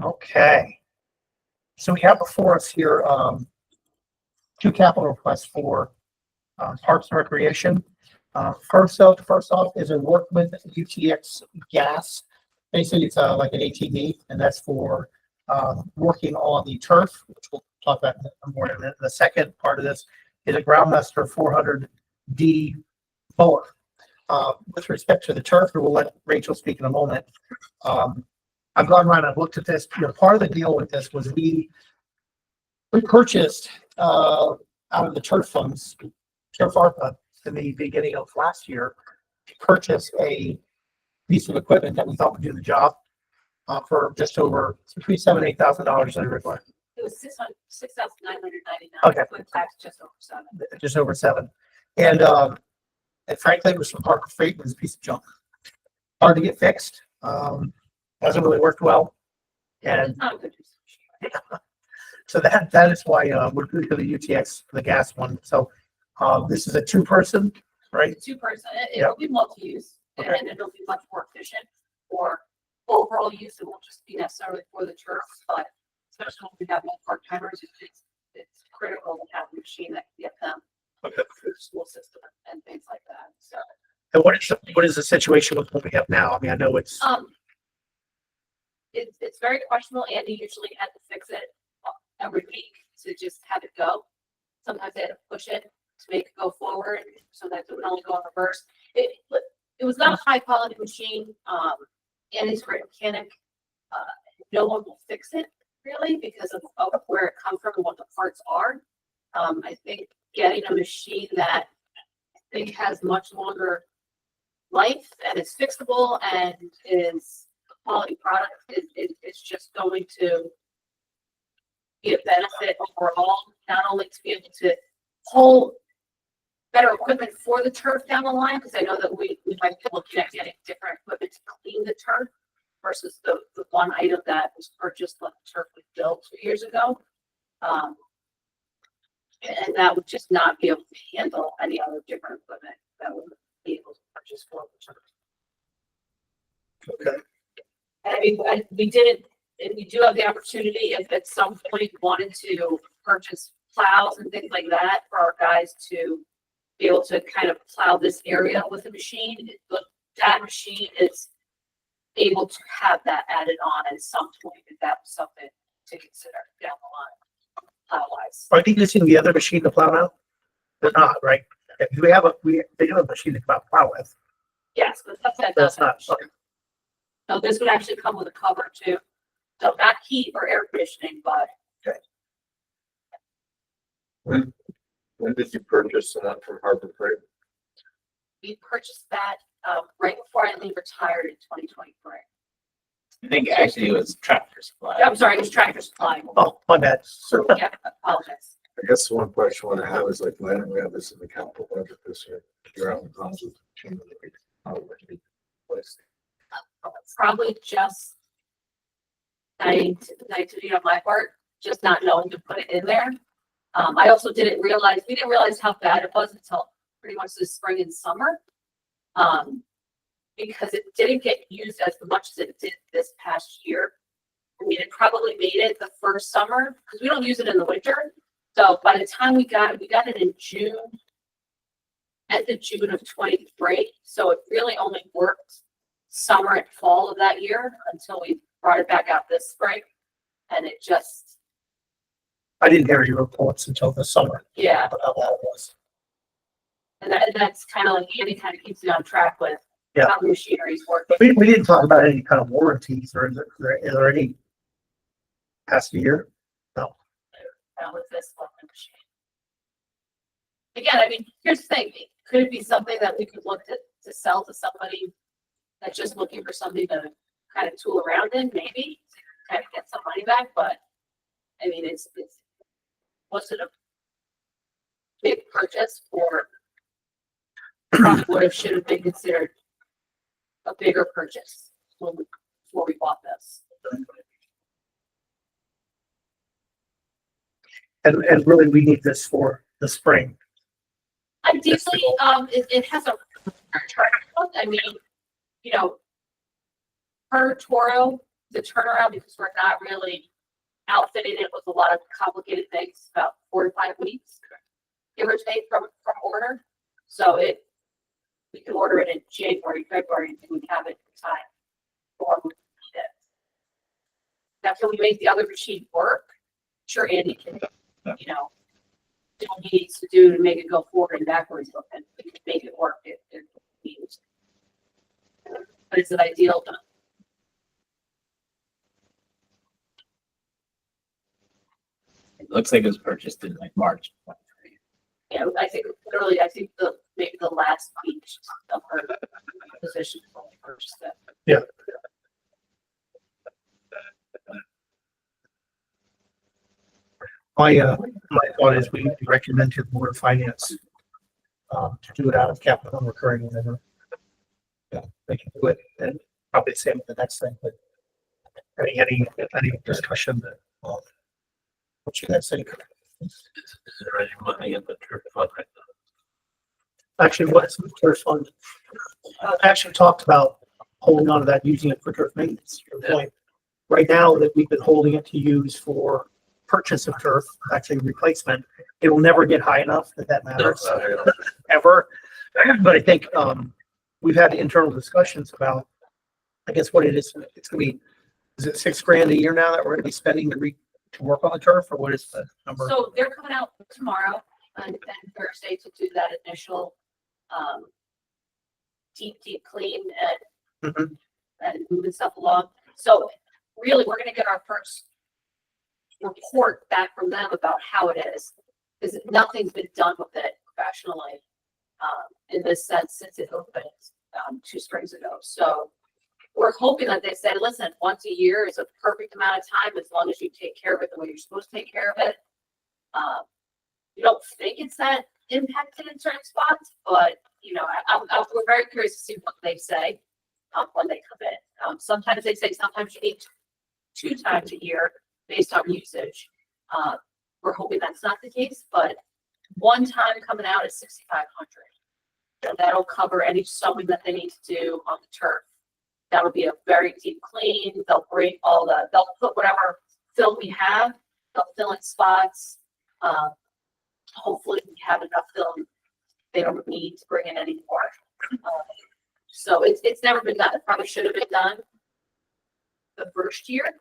Okay. So we have before us here, two capital requests for, Parks and Recreation. First off is a work with UTX Gas. Basically, it's like an ATV, and that's for working on the turf, which we'll talk about more in a minute. The second part of this is a Groundmaster 400D mower. With respect to the turf, and we'll let Rachel speak in a moment. I've gone around and looked at this. You know, part of the deal with this was we purchased out of the turf funds, turf ARPA, in the beginning of last year, to purchase a piece of equipment that we thought would do the job for just over between $7,000 and $8,000. It was 6,999. Okay. With tax just over 7. Just over 7. And frankly, it was from Harbor Freight. It was a piece of junk. Hard to get fixed. Hasn't really worked well. And It's not a good use of machine. so that is why we're going to the UTX, the gas one. So this is a 2-person, right? It's 2-person, Yeah. it'll be multi-use, Okay. and it'll be much more efficient for overall use. It won't just be necessarily for the turf, but especially when we have more part-timers, it's critical to have a machine that can get them Okay. through the school system and things like that, so. And what is the situation with what we have now? I mean, I know it's It's very questionable. Andy usually had to fix it every week to just have it go. Sometimes they had to push it to make it go forward. Sometimes it would only go in reverse. It was not a high quality machine. Andy's a great mechanic. No one will fix it really because of where it comes from and what the parts are. I think getting a machine that I think has much longer life and is fixable and is a quality product is just going to be a benefit overall, not only to be able to hold better equipment for the turf down the line, because I know that we might be looking at getting different equipment to clean the turf versus the one item that was purchased when the turf was built 2 years ago. And that would just not be able to handle any other different equipment that would be able to purchase for the turf. okay. I mean, we didn't, and we do have the opportunity if at some point wanted to purchase plows and things like that for our guys to be able to kind of plow this area with a machine. But that machine is able to have that added on at some point if that was something to consider down the line, plow wise. Are they using the other machine to plow now? They're not, right? If they have a machine to plow with. Yes, but that's That's not. Okay. No, this would actually come with a cover too. So not heat or air conditioning, but When did you purchase that from Harbor Freight? we purchased that right before I retired in 2023. I think actually it was Tractor Supply. I'm sorry, it was Tractor Supply. Oh, my bad. Yeah, I apologize. I guess one question I want to have is like, why don't we have this in the capital budget this year? You're out in costs of Probably just naivety on my part, just not knowing to put it in there. I also we didn't realize how bad it was until pretty much this spring and summer. Because it didn't get used as much as it did this past year. I mean, it probably made it the first summer because we don't use it in the winter. So by the time we got it in June, end of June of 23. So it really only worked summer and fall of that year until we brought it back out this spring. And it just, I didn't hear your reports until the summer yeah. about how bad it was. And that's kind of like Andy kind of keeps me on track with Yeah. how the machinery's working. But we didn't talk about any kind of warranties or is there any past year? No. With this fucking machine. Again, I mean, here's the thing. Could it be something that we could look to sell to somebody that's just looking for something to kind of tool around in, maybe to kind of get some money back? But I mean, it's wasn't a big purchase or probably would have should have been considered a bigger purchase before we bought this. And really, we need this for the spring. Ideally, it has a I mean, you know, per Toro, the turnaround, because we're not really outfitting it with a lot of complicated things, about 4 to 5 weeks, give or take from order. So we can order it in January, February, and we have it in time for when we need it. Now, can we make the other machine work? Sure, Andy can, you know, do what he needs to do to make it go forward and backwards, and we can make it work if needs. But is it ideal? No. It looks like it was purchased in like March. Yeah, I think literally, maybe the last week of her position when we purchased it. My thought is we recommend to the Board of Finance to do it out of capital and recurring whenever. Yeah, they can do it, and probably same with the next thing, but any discussion that, what you guys think? Is there any money in the turf fund right Actually, what's the turf fund? Actually talked about holding on to that, using it for turf maintenance, your point. Right now, that we've been holding it to use for purchase of turf, actually replacement, it will never get high enough that now? matters, ever. But I think, we've had internal discussions about, I guess what it is, it's gonna be, is it $6,000 a year now that we're gonna be spending to work on the turf, or what is the number? So they're coming out tomorrow and Thursday to do that initial, deep clean Mhm. and moving stuff along. So really, we're gonna get our first report back from them about how it is, because nothing's been done with it professionally, in this sense since it opened, 2 springs ago. So we're hoping that they say, listen, once a year is a perfect amount of time as long as you take care of it the way you're supposed to take care of it. You don't think it's that impacted in certain spots, but you know, we're very curious to see what they say when they come in. Sometimes they say sometimes you need 2 times a year based on usage. We're hoping that's not the case, but 1 time coming out is $6,500. And that'll cover any sowing that they need to do on the turf. That'll be a very deep clean. They'll put whatever fill we have, they'll fill in spots. Hopefully we have enough fill. They don't need to bring in any more. So it's never been done. It probably should have been done the first year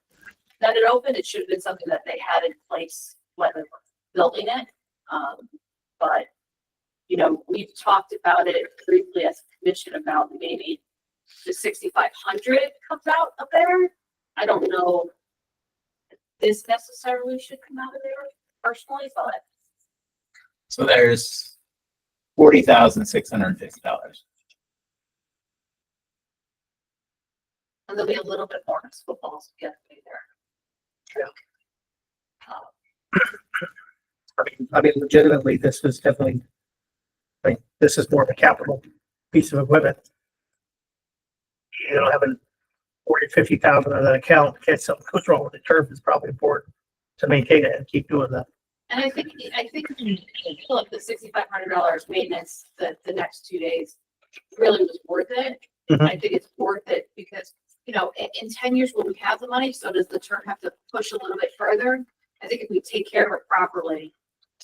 that it opened. It should have been something that they had in place when they were building it. But you know, we've talked about it briefly as a commission about maybe the 6,500 comes out of there. I don't know if this necessarily should come out of there personally, but So there's $40,650. and there'll be a little bit more as footballs get to be there. I mean, legitimately, this is definitely, like, this is more of a capital piece of equipment. You know, having 40, 50,000 on that account, in case something goes wrong with the turf is probably important to maintain it and keep doing that. And I think like the $6,500 maintenance the next 2 days really was worth it. Mhm. I think it's worth it because, you know, in 10 years, will we have the money? So does the turf have to push a little bit further? I think if we take care of it properly,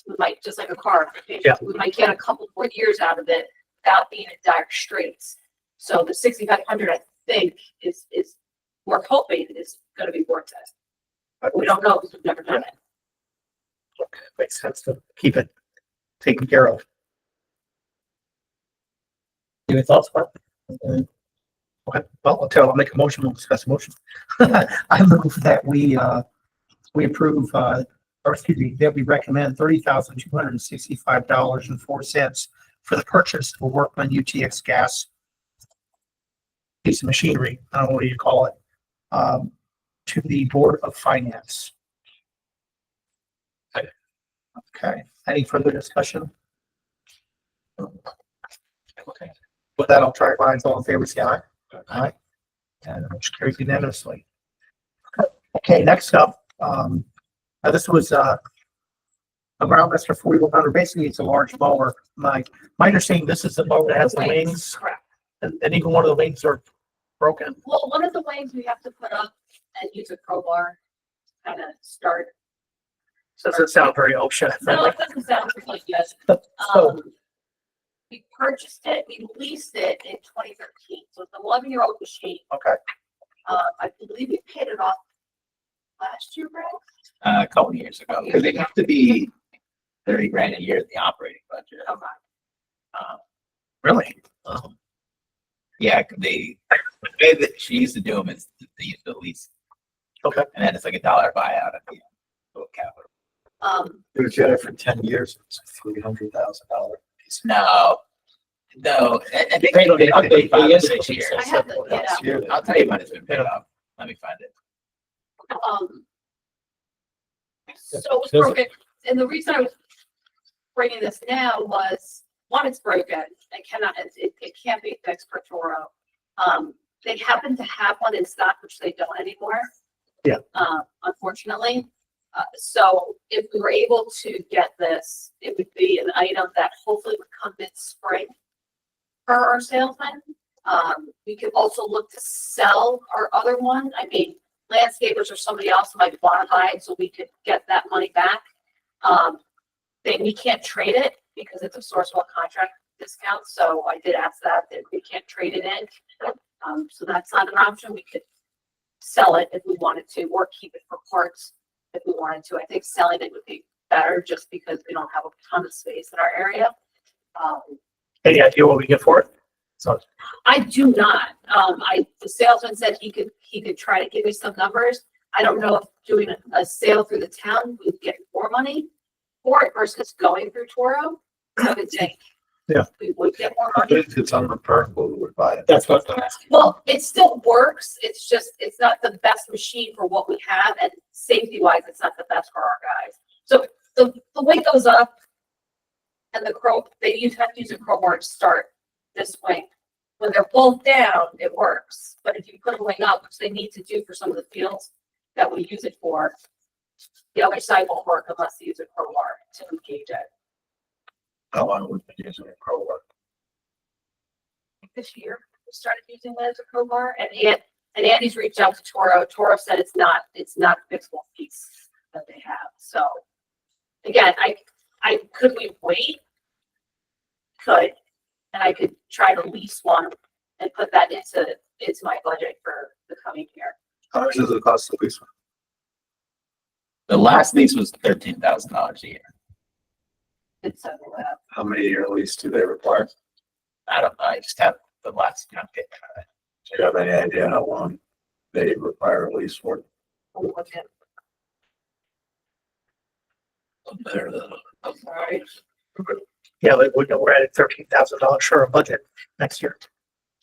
we might, just like a car, Yeah. we might get a couple more years out of it without being in dire straits. So the 6,500, I think, is we're hoping is going to be worth it. But we don't know because we've never done it. Okay, makes sense to keep it taken care of. Any thoughts, Mark? Okay, well, I'll make a motion, we'll discuss a motion. I move that we approve, or excuse me, that we recommend $30,265.04 for the purchase of a Workman UTX gas piece of machinery, I don't know what you call it, to the Board of Finance. Okay, any further discussion? Okay, with that, I'll try it. Ryan's all in favor, say aye. Aye. And motion carries unanimously. Okay, next up, this was, a Groundmaster 4100, basically it's a large mower. My understanding, this is the mower that has the wings, Correct. and even one of the wings are broken. Well, one of the wings we have to put up and use a crowbar, kind of start. Doesn't sound very OSHA No, friendly. it doesn't sound like yes. So, We purchased it, we leased it in 2013, so it's an 11-year-old machine. okay, I believe we paid it off last year, Greg? A couple of years ago, because they have to be 30 grand a year in the operating budget. Okay. really? Yeah, the way that she used to do them is they used to lease. Okay. And then it's like $1 buyout at the end. Little capital. You get it for 10 years, it's $300,000 piece. No, I think They don't they get update update 5 or years. 6 years. I have to get Last out. year, I'll tell you when it's been paid off. Let me find it. So it was broken, and the reason I was bringing this now was, one, it's broken, and cannot, it can't be fixed per Toro. They happen to have one in stock, which they don't anymore. Yeah. Unfortunately, so if we were able to get this, it would be an item that hopefully would come mid-spring for our salesmen. We could also look to sell our other one. I mean, landscapers or somebody else might want to buy it, so we could get that money back. We can't trade it because it's a Sourcewell contract discount, so I did ask that we can't trade it in. So that's not an option. We could sell it if we wanted to, or keep it for parts if we wanted to. I think selling it would be better just because we don't have a ton of space in our area. Any idea what we get for it? So, I do not. The salesman said he could try to give me some numbers. I don't know if doing a sale through the town would get more money for it versus going through Toro. I would think. Yeah. We would get more money. If it's unrepairable, we would buy it. that's what I'm asking. Well, it still works. It's just, it's not the best machine for what we have, and safety wise, it's not the best for our guys. So the weight goes up and they have to use a crowbar to start this wing. When they're both down, it works. But if you put a wing up, which they need to do for some of the fields that we use it for, the other side won't work unless they use a crowbar to engage it. How long would we use a crowbar? This year, we started using it as a crowbar, and Andy's reached out to Toro. Toro said it's not a fixable piece that they have. So again, could we wait? Could, and I could try to lease one and put that into my budget for the coming year. How much does it cost to lease one? The last lease was $13,000 a year. It's How many year lease do they require? I don't know. I just have the last kind of pick. Do you have any idea how long they require a lease for? sorry. Yeah, we're at $13,000 short of budget next year.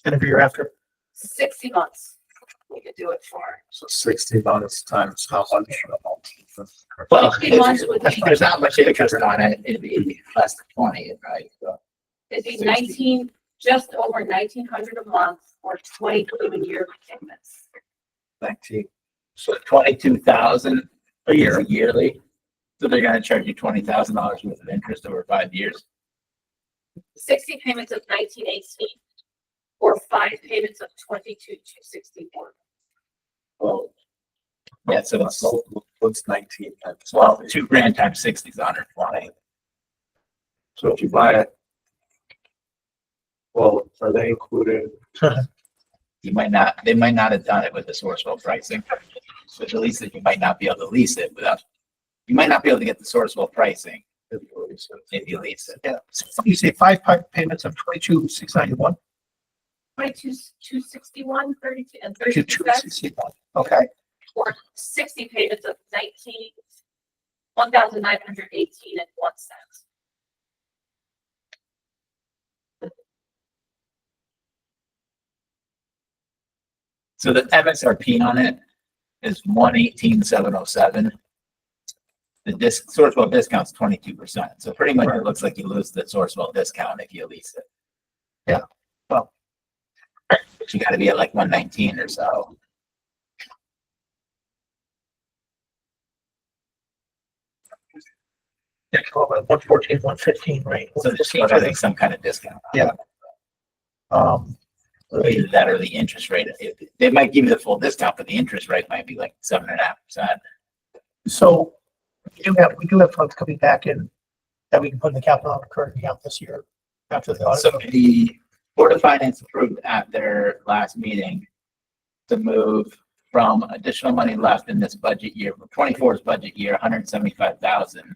And every year after. 60 months we could do it for. So 60 months times how much? Well, 60 months would be, there's not much interest on it. It'd be less than 20, right? So it'd be 19, just over 1,900 a month or 22 yearly payments. 19. So 22,000 a year yearly. So they're gonna charge you $20,000 worth of interest over 5 years. 60 payments of 1918 or 5 payments of 22,261. Well, Yeah, so it's what's 19 times? well, $2,000 times 60 is 120. So if you buy it, well, are they included? They might not have done it with the Sourcewell pricing. So at least you might not be able to lease it without, you might not be able to get the Sourcewell pricing if you lease it? if you lease it. Yeah. So you say 5 payments of 22,691? 22,261, 32, and 32 cents, 22,661. Okay. or 60 payments of 1,918 and 1 cent. So the MSRP on it is 118,707. The Sourcewell discount's 22%. So pretty much it looks like you lose the Sourcewell discount if you lease it. Yeah. Well, you gotta be at like 119 or so. yeah, 114, 115, right? So there's still gotta be some kind of discount. Yeah. Either that or the interest rate. They might give you the full discount, but the interest rate might be like 7.5%. So we do have funds coming back in that we can put in the capital recurring account this year after the So audit. the Board of Finance approved at their last meeting to move from additional money left in this budget year, 24's budget year, 175,000.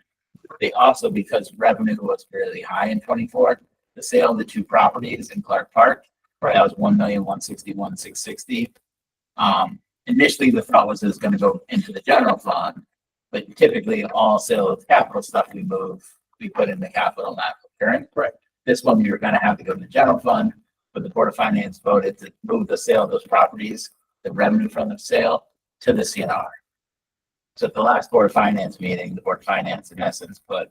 They also, because revenue was fairly high in 24, the sale of the two properties in Clark Park, that was 1,161,660. Initially the thought was it was going to go into the general fund, but typically all sale of capital stuff we put in the capital, not recurring. Right. This one we were going to have to go to the general fund, but the Board of Finance voted to move the sale of those properties, the revenue from the sale, to the CNR. So at the last Board of Finance meeting, the Board of Finance in essence put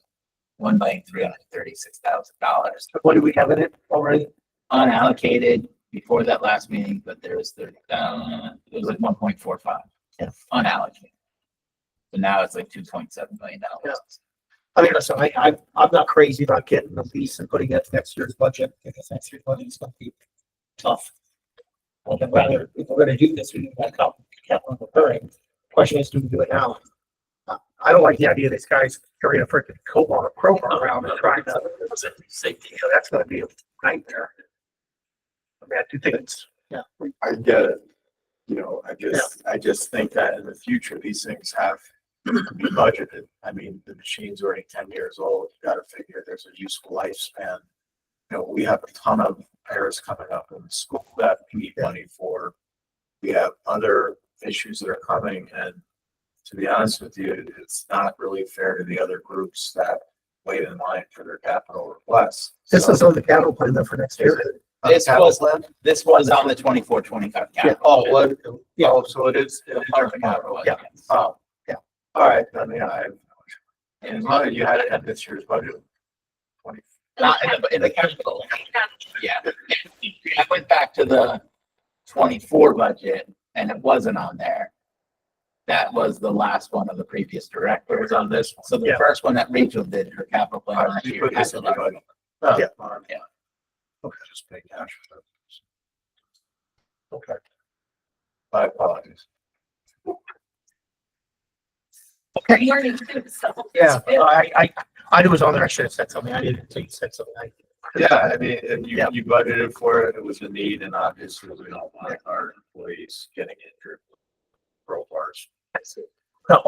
$1,336,000 What do we have in it already? unallocated before that last meeting, but there was it was like 1.45 unallocated. So now it's like $2.7 million. Yeah. I mean, listen, I'm not crazy about getting the lease and putting it next year's budget, because next year's budget is gonna be tough. Well, then rather, if we're gonna do this, we need that capital recurring. Question is, do we do it now? I don't like the idea of these guys carrying a freaking COBOL program around and trying to safety. You know, that's gonna be a nightmare. I mean, I do think it's, I get it. You know, I just think that in the future, these things have to be budgeted. I mean, the machine's already 10 years old. You gotta figure there's a useful lifespan. You know, we have a ton of repairs coming up in the school that we need money for. We have other issues that are coming, and to be honest with you, it's not really fair to the other groups that wait in line for their capital requests. this is on the capital plan then for next year. This was on the 24-25 capital. Oh, what? Yeah. Oh, so it is. Part of the capital. Yeah. Oh, yeah. All right. I mean, and as long as you had it at this year's budget. 20. Not in the capital. Yeah. I went back to the 24 budget and it wasn't on there. That was the last one of the previous directors on this. So the Yeah. first one that Rachel did her capital plan All right, last you year. put this had in the the last- budget. Oh, Yeah. all right. Yeah. Okay, just pay cash for that. Okay. My apologies. I'm learning too, so. Yeah, I knew it was on there. I should have said something. I didn't until you said something. Yeah, I mean, and Yeah. you budgeted for it, it was a need, and obviously we don't want our employees getting injured. with Crowbars. No.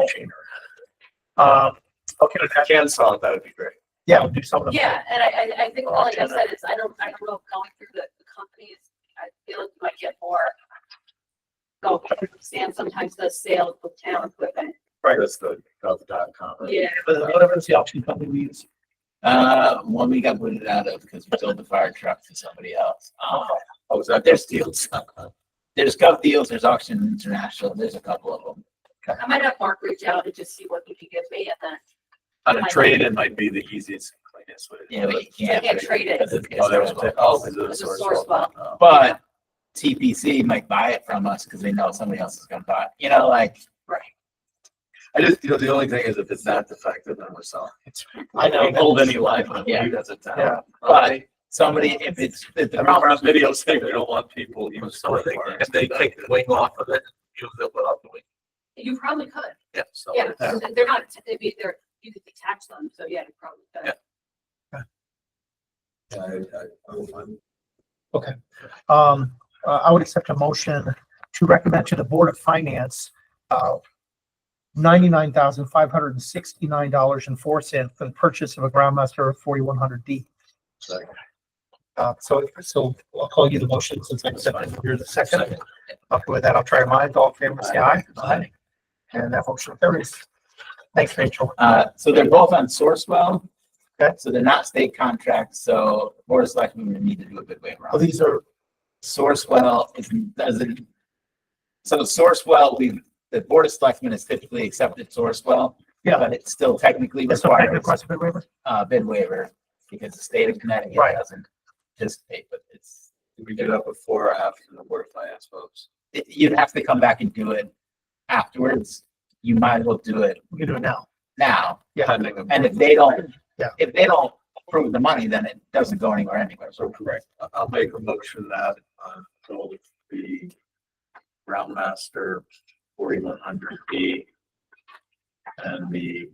Okay, with that, Can solve, that would be great. yeah, we'll do some of them. Yeah, and I think, like I said, I don't know, going through the companies, I feel like you might get more. Go understand sometimes the sale of town equipment. Right. That's the gov.com. right? Yeah. But whatever's the option company we use. One we got booted out of because we sold the fire truck to somebody else. Oh, is that There's deals. There's Gov Deals, there's Auction International, there's a couple of them. I might have Mark reach out and just see what he can give me, and then on a trade, it might be the easiest and cleanest way. to do Yeah, but it. you can't. can't trade it. because it's- Oh, that was, oh, it's- because of the It's a source. source file. Oh. But TPC might buy it from us because they know somebody else is gonna buy it, you know, like. Right. I just, you know, the only thing is if it's not defective, then we're selling. I know. Don't hold any life on Yeah. you as a town. Yeah. But somebody, if the I remember on problem, videos saying they don't want people even If they take the wing off of it, use it without the wing. You probably could, Yeah, so. yeah, they're not, you could detach them, so yeah, you probably could. I would accept a motion to recommend to the Board of Finance, $99,569.04 for the purchase of a Groundmaster 4100D. So I'll call you the motion since I said you're the second. Up with that, I'll try mine. All in favor, say aye. Aye. And that motion carries. Thanks, Rachel. so they're both on Sourcewell. Okay. So they're not state contracts, so Board of Selectmen would need to do a bid waiver Well, on. these are, Sourcewell doesn't. So Sourcewell, the Board of Selectmen has typically accepted Sourcewell, yeah, but it's still technically that's not required request a bid waiver. bid waiver because the state of Connecticut Right. doesn't participate, but it's. We do that before or after the Board of Finance votes. You'd have to come back and do it afterwards. You might as well do it We can do it now. now. Yeah. Pending the- And if they don't, If they don't approve the money, then it doesn't go anywhere anyway. So Correct. I'll make a motion that, so the Groundmaster 4100B and the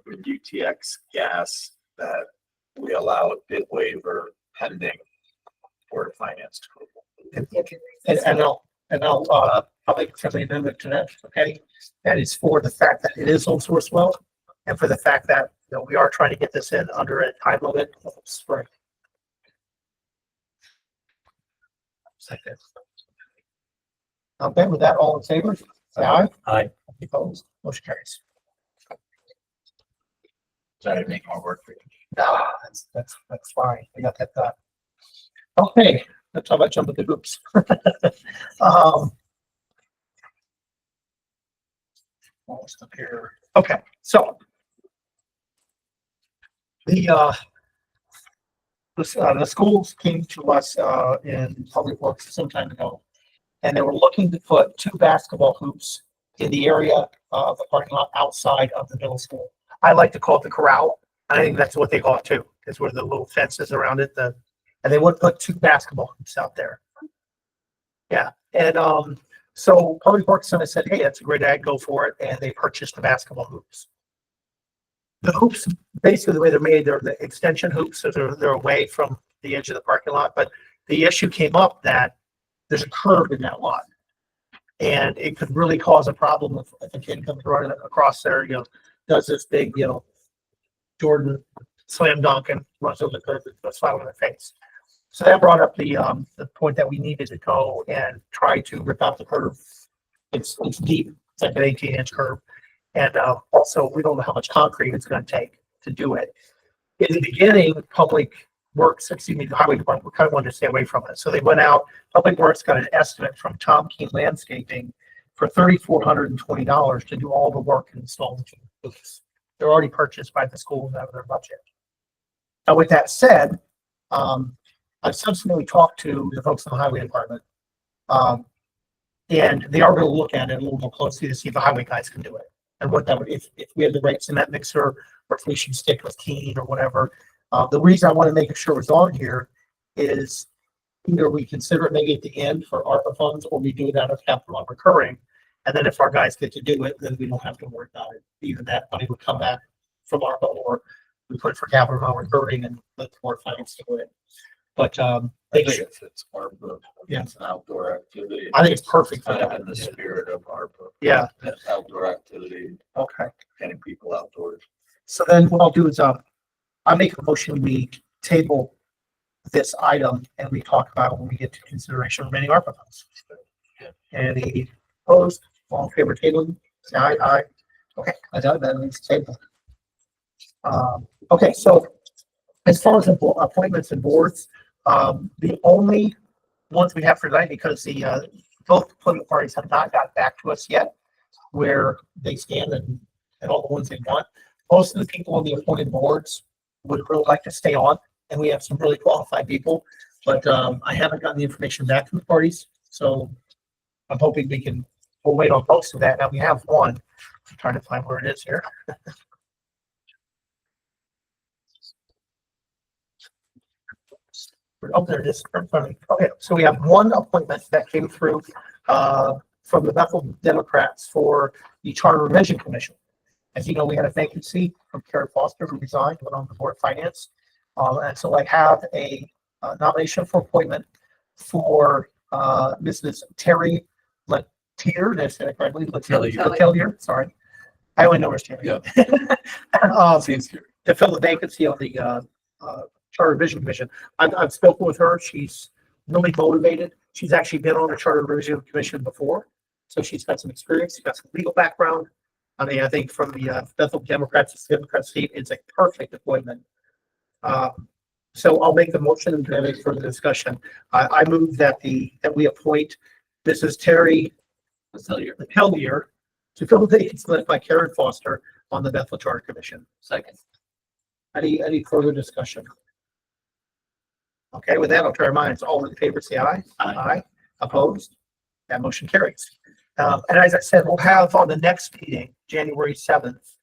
UTX gas, that we allow a bid waiver pending Board of Finance approval. I'll make a friendly amendment to that, okay? That is for the fact that it is sole source well, and for the fact that, we are trying to get this in under a time limit of spring. Second. Okay, with that, all in favor, say aye. Aye. Opposed, motion carries. sorry to make more work for you. Nah, that's fine. I got that done. Okay, let's talk about jumping the hoops. Almost up here. Okay, so the schools came to us in Public Works some time ago, and they were looking to put 2 basketball hoops in the area of the parking lot outside of the middle school. I like to call it the corral. I think that's what they call it too, is where the little fences around it, and they would put 2 basketball hoops out there. Yeah, and so Public Works Center said, hey, that's a great idea, go for it, and they purchased the basketball hoops. The hoops, basically the way they're made, they're the extension hoops, so they're away from the edge of the parking lot, but the issue came up that there's a curve in that lot. And it could really cause a problem if a kid comes running across there, does this big, Jordan slam dunk and runs over the curb and goes flat on their face. So that brought up the point that we needed to go and try to rip out the curb. It's deep, it's like an 18-inch curb. And also, we don't know how much concrete it's going to take to do it. In the beginning, Public Works, the Highway Department, we kind of wanted to stay away from it. So they went out, Public Works got an estimate from Tom Keene Landscaping for $3,420 to do all the work and install the hoops. They're already purchased by the schools out of their budget. Now, with that said, I've subsequently talked to the folks in the Highway Department, and they are going to look at it a little more closely to see if the highway guys can do it. And what that would, if we have the right cement mixer, or if we should stick with Keene or whatever. The reason I want to make sure it's on here is either we consider it maybe at the end for ARPA funds, or we do it out of capital recurring. And then if our guys get to do it, then we don't have to worry about it. Either that money would come back from ARPA, or we put it for capital recurring and let the board finance do it. But I think if it's ARPA, Yeah. it's an outdoor activity. I think it's perfect for Kind of that. in the spirit of ARPA. Yeah. That outdoor activity, Okay. getting people outdoors. So then what I'll do is, I make a motion, we table this item and we talk about it when we get to consideration of remaining ARPA funds. Any opposed? All in favor of tabling? Say aye, aye. Okay, I got that, means table. Okay, so as far as the appointments and boards, the only ones we have for tonight, because both political parties have not got back to us yet where they stand and all the ones they want. Most of the people on the appointed boards would really like to stay on, and we have some really qualified people, but I haven't gotten the information back from the parties, so I'm hoping we'll wait on most of that. Now we have one. I'm trying to find where it is here. Oh, there it is. Okay, so we have one appointment that came through from the Bethel Democrats for the Charter Revision Commission. As you know, we had a vacancy from Karen Foster, who resigned, went on the Board of Finance. And so I have a nomination for appointment for Mrs. Terry Letier, did I say that correctly? Letelier, sorry. I only know her as Terry. Yeah. Seems here. To fill the vacancy on the Charter Revision Commission. I've spoken with her. She's really motivated. She's actually been on the Charter Revision Commission before, so she's got some experience. She's got some legal background. I mean, I think from the Bethel Democrats seat, it's a perfect appointment. So I'll make the motion and have a further discussion. I move that we appoint Mrs. Terry Letelier to fill the vacancy left by Karen Foster on the Bethel Charter Commission. Second. Any further discussion? Okay, with that, I'll try our minds. All in favor, say aye. Aye. Opposed? That motion carries. And as I said, we'll have on the next meeting, January 7th,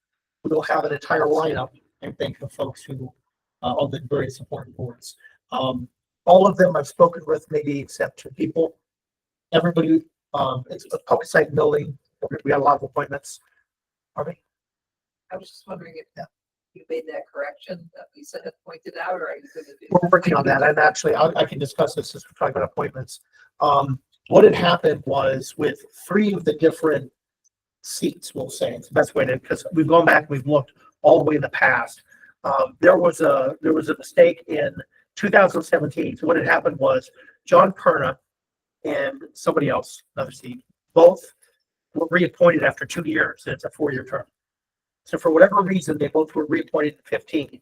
we'll have an entire lineup, and thank the folks who, all the various supporting boards. All of them I've spoken with, maybe except two people. Everybody, it's a public site building. We got a lot of appointments. Are we? I was just wondering if you made that correction that Lisa had pointed out, or are you going to do? We're working on that. And actually, I can discuss this as we're talking about appointments. What had happened was with three of the different seats, we'll say, it's the best way to, because we've gone back, we've looked all the way in the past. There was a mistake in 2017. So what had happened was John Perna and somebody else, another seat, both were reappointed after 2 years. And it's a 4-year term. So for whatever reason, they both were reappointed in 15,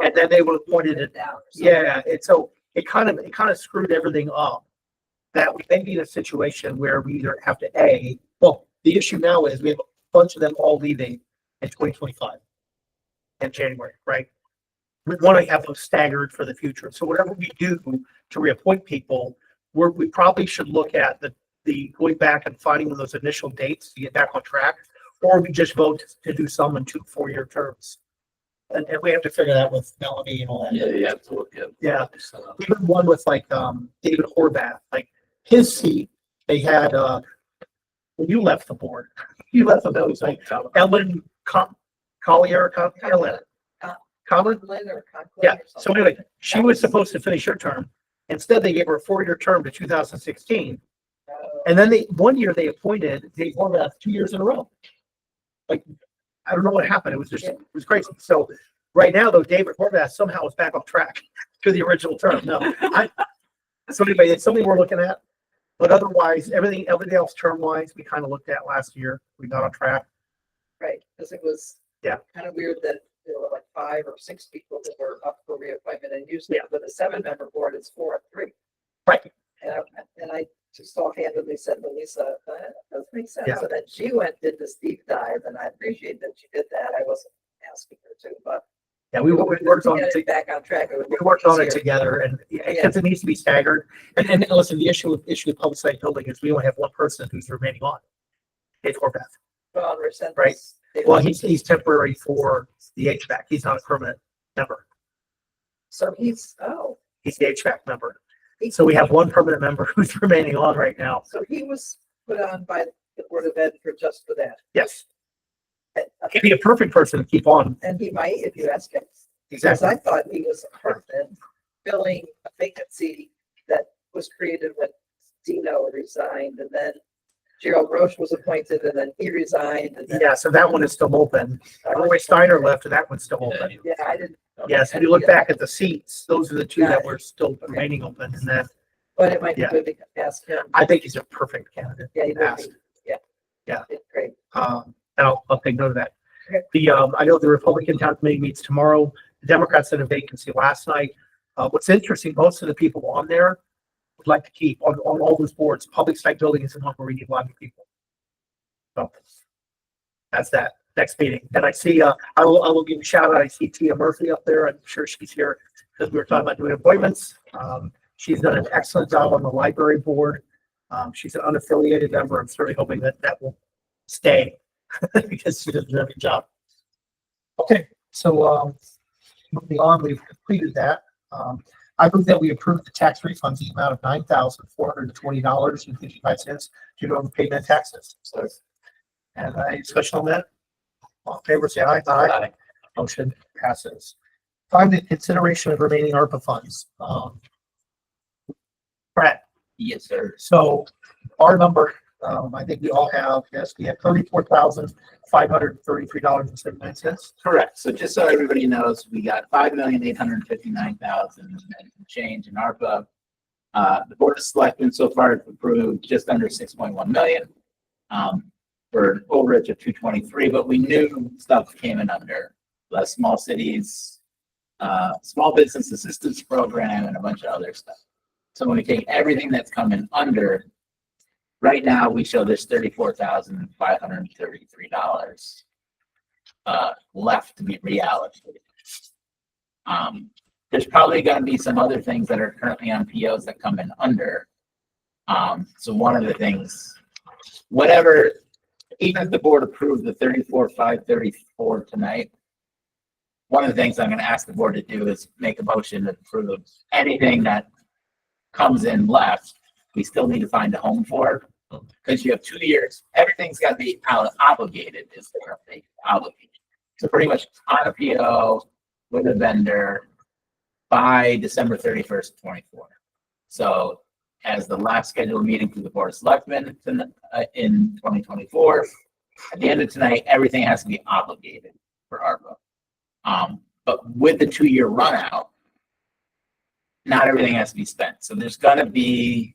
and then they were appointed in, yeah. And so it kind of screwed everything up. That we may be in a situation where we either have to well, the issue now is we have a bunch of them all leaving in 2025 in January, right? We want to have them staggered for the future. So whatever we do to reappoint people, we probably should look at the going back and finding those initial dates to get back on track, or we just vote to do some in 2 4-year terms. And we have to figure that with Melanie and all that. Yeah, you have to look at. Yeah. Even one with like David Horvath, like his seat, they had when you left the board, you left the board, it was like Ellen Collier, Ellen. Colin? Yeah. So anyway, she was supposed to finish her term. Instead, they gave her a 4-year term to 2016. And then 1 year they appointed Dave Horvath 2 years in a row. Like, I don't know what happened. It was just, it was crazy. So right now, though, David Horvath somehow is back on track to the original term. No, so anyway, it's something we're looking at. But otherwise, everything else term wise, we kind of looked at last year. We got on track. Right, because it was kind of weird that there were like 5 or 6 people that were up for reappointment, and usually with a 7-member board, it's 4 or 3. Right. And I just offhandedly said to Lisa, that doesn't make sense. Yeah. So then she did this deep dive, and I appreciate that she did that. I wasn't asking her to, but Yeah, we worked on get it. it back on track. It would We be worked on it easier. together, and because it needs to be staggered. And listen, the issue with public site building is we only have one person who's remaining on. Dave Horvath. Well, Resendez, Right. they- Well, he's temporary for the HVAC. He's not a permanent member. So he's He's the HVAC member. So we have one permanent member who's remaining on right now. so he was put on by the Board of Ed for just for that. Yes. He'd be a perfect person to keep on. And he might, if you ask him. Because Exactly. I thought he was a person filling a vacancy that was created when Dino resigned, and then Gerald Roche was appointed, and then he resigned, and then. Yeah, so that one is still open. Roy Steiner left and that one's still open. Yeah, I didn't. Yes, if you look back at the seats, those are the two that were still remaining open, and then But it might be Yeah. good to ask him. I think he's a perfect candidate. Yeah, he to would ask. be. Yeah. Yeah. It's great. And I'll take note of that. Okay. I know the Republican town committee meets tomorrow. The Democrats had a vacancy last night. What's interesting, most of the people on there would like to keep on all those boards. Public site building is the one where we need a lot of people. So that's that next meeting. And I see, I will give a shout out. I see Tia Murphy up there. I'm sure she's here because we were talking about doing appointments. She's done an excellent job on the library board. She's an unaffiliated member. I'm certainly hoping that will stay because she does a very good job. Okay, so moving on, we've completed that. I move that we approve the tax refunds in the amount of $9,420.55 to go to payment taxes. So, and any discussion on that? All in favor, say aye. Aye. Motion passes. Finally, consideration of remaining ARPA funds. Brad, Yes, sir. so our number, I think we all have, yes, we have $34,533.79. Correct. So just so everybody knows, we got $5,859,000 change in ARPA. The Board of Selectmen so far have approved just under 6.1 million. For an overage of 223, but we knew stuff came in under the small cities, small business assistance program and a bunch of other stuff. So when we take everything that's coming under, right now we show this $34,533 left to be reallocated. There's probably going to be some other things that are currently on POs that come in under. So one of the things, whatever, even if the board approved the 34,534 tonight, one of the things I'm gonna ask the board to do is make a motion to approve anything that comes in left, we still need to find a home for. Because you have 2 years, everything's gotta be obligated, is the term, obligated. So pretty much on a PO with a vendor by December 31st, 24. So as the last scheduled meeting for the Board of Selectmen in 2024, at the end of tonight, everything has to be obligated for ARPA. But with the 2-year run out, not everything has to be spent. So there's gonna be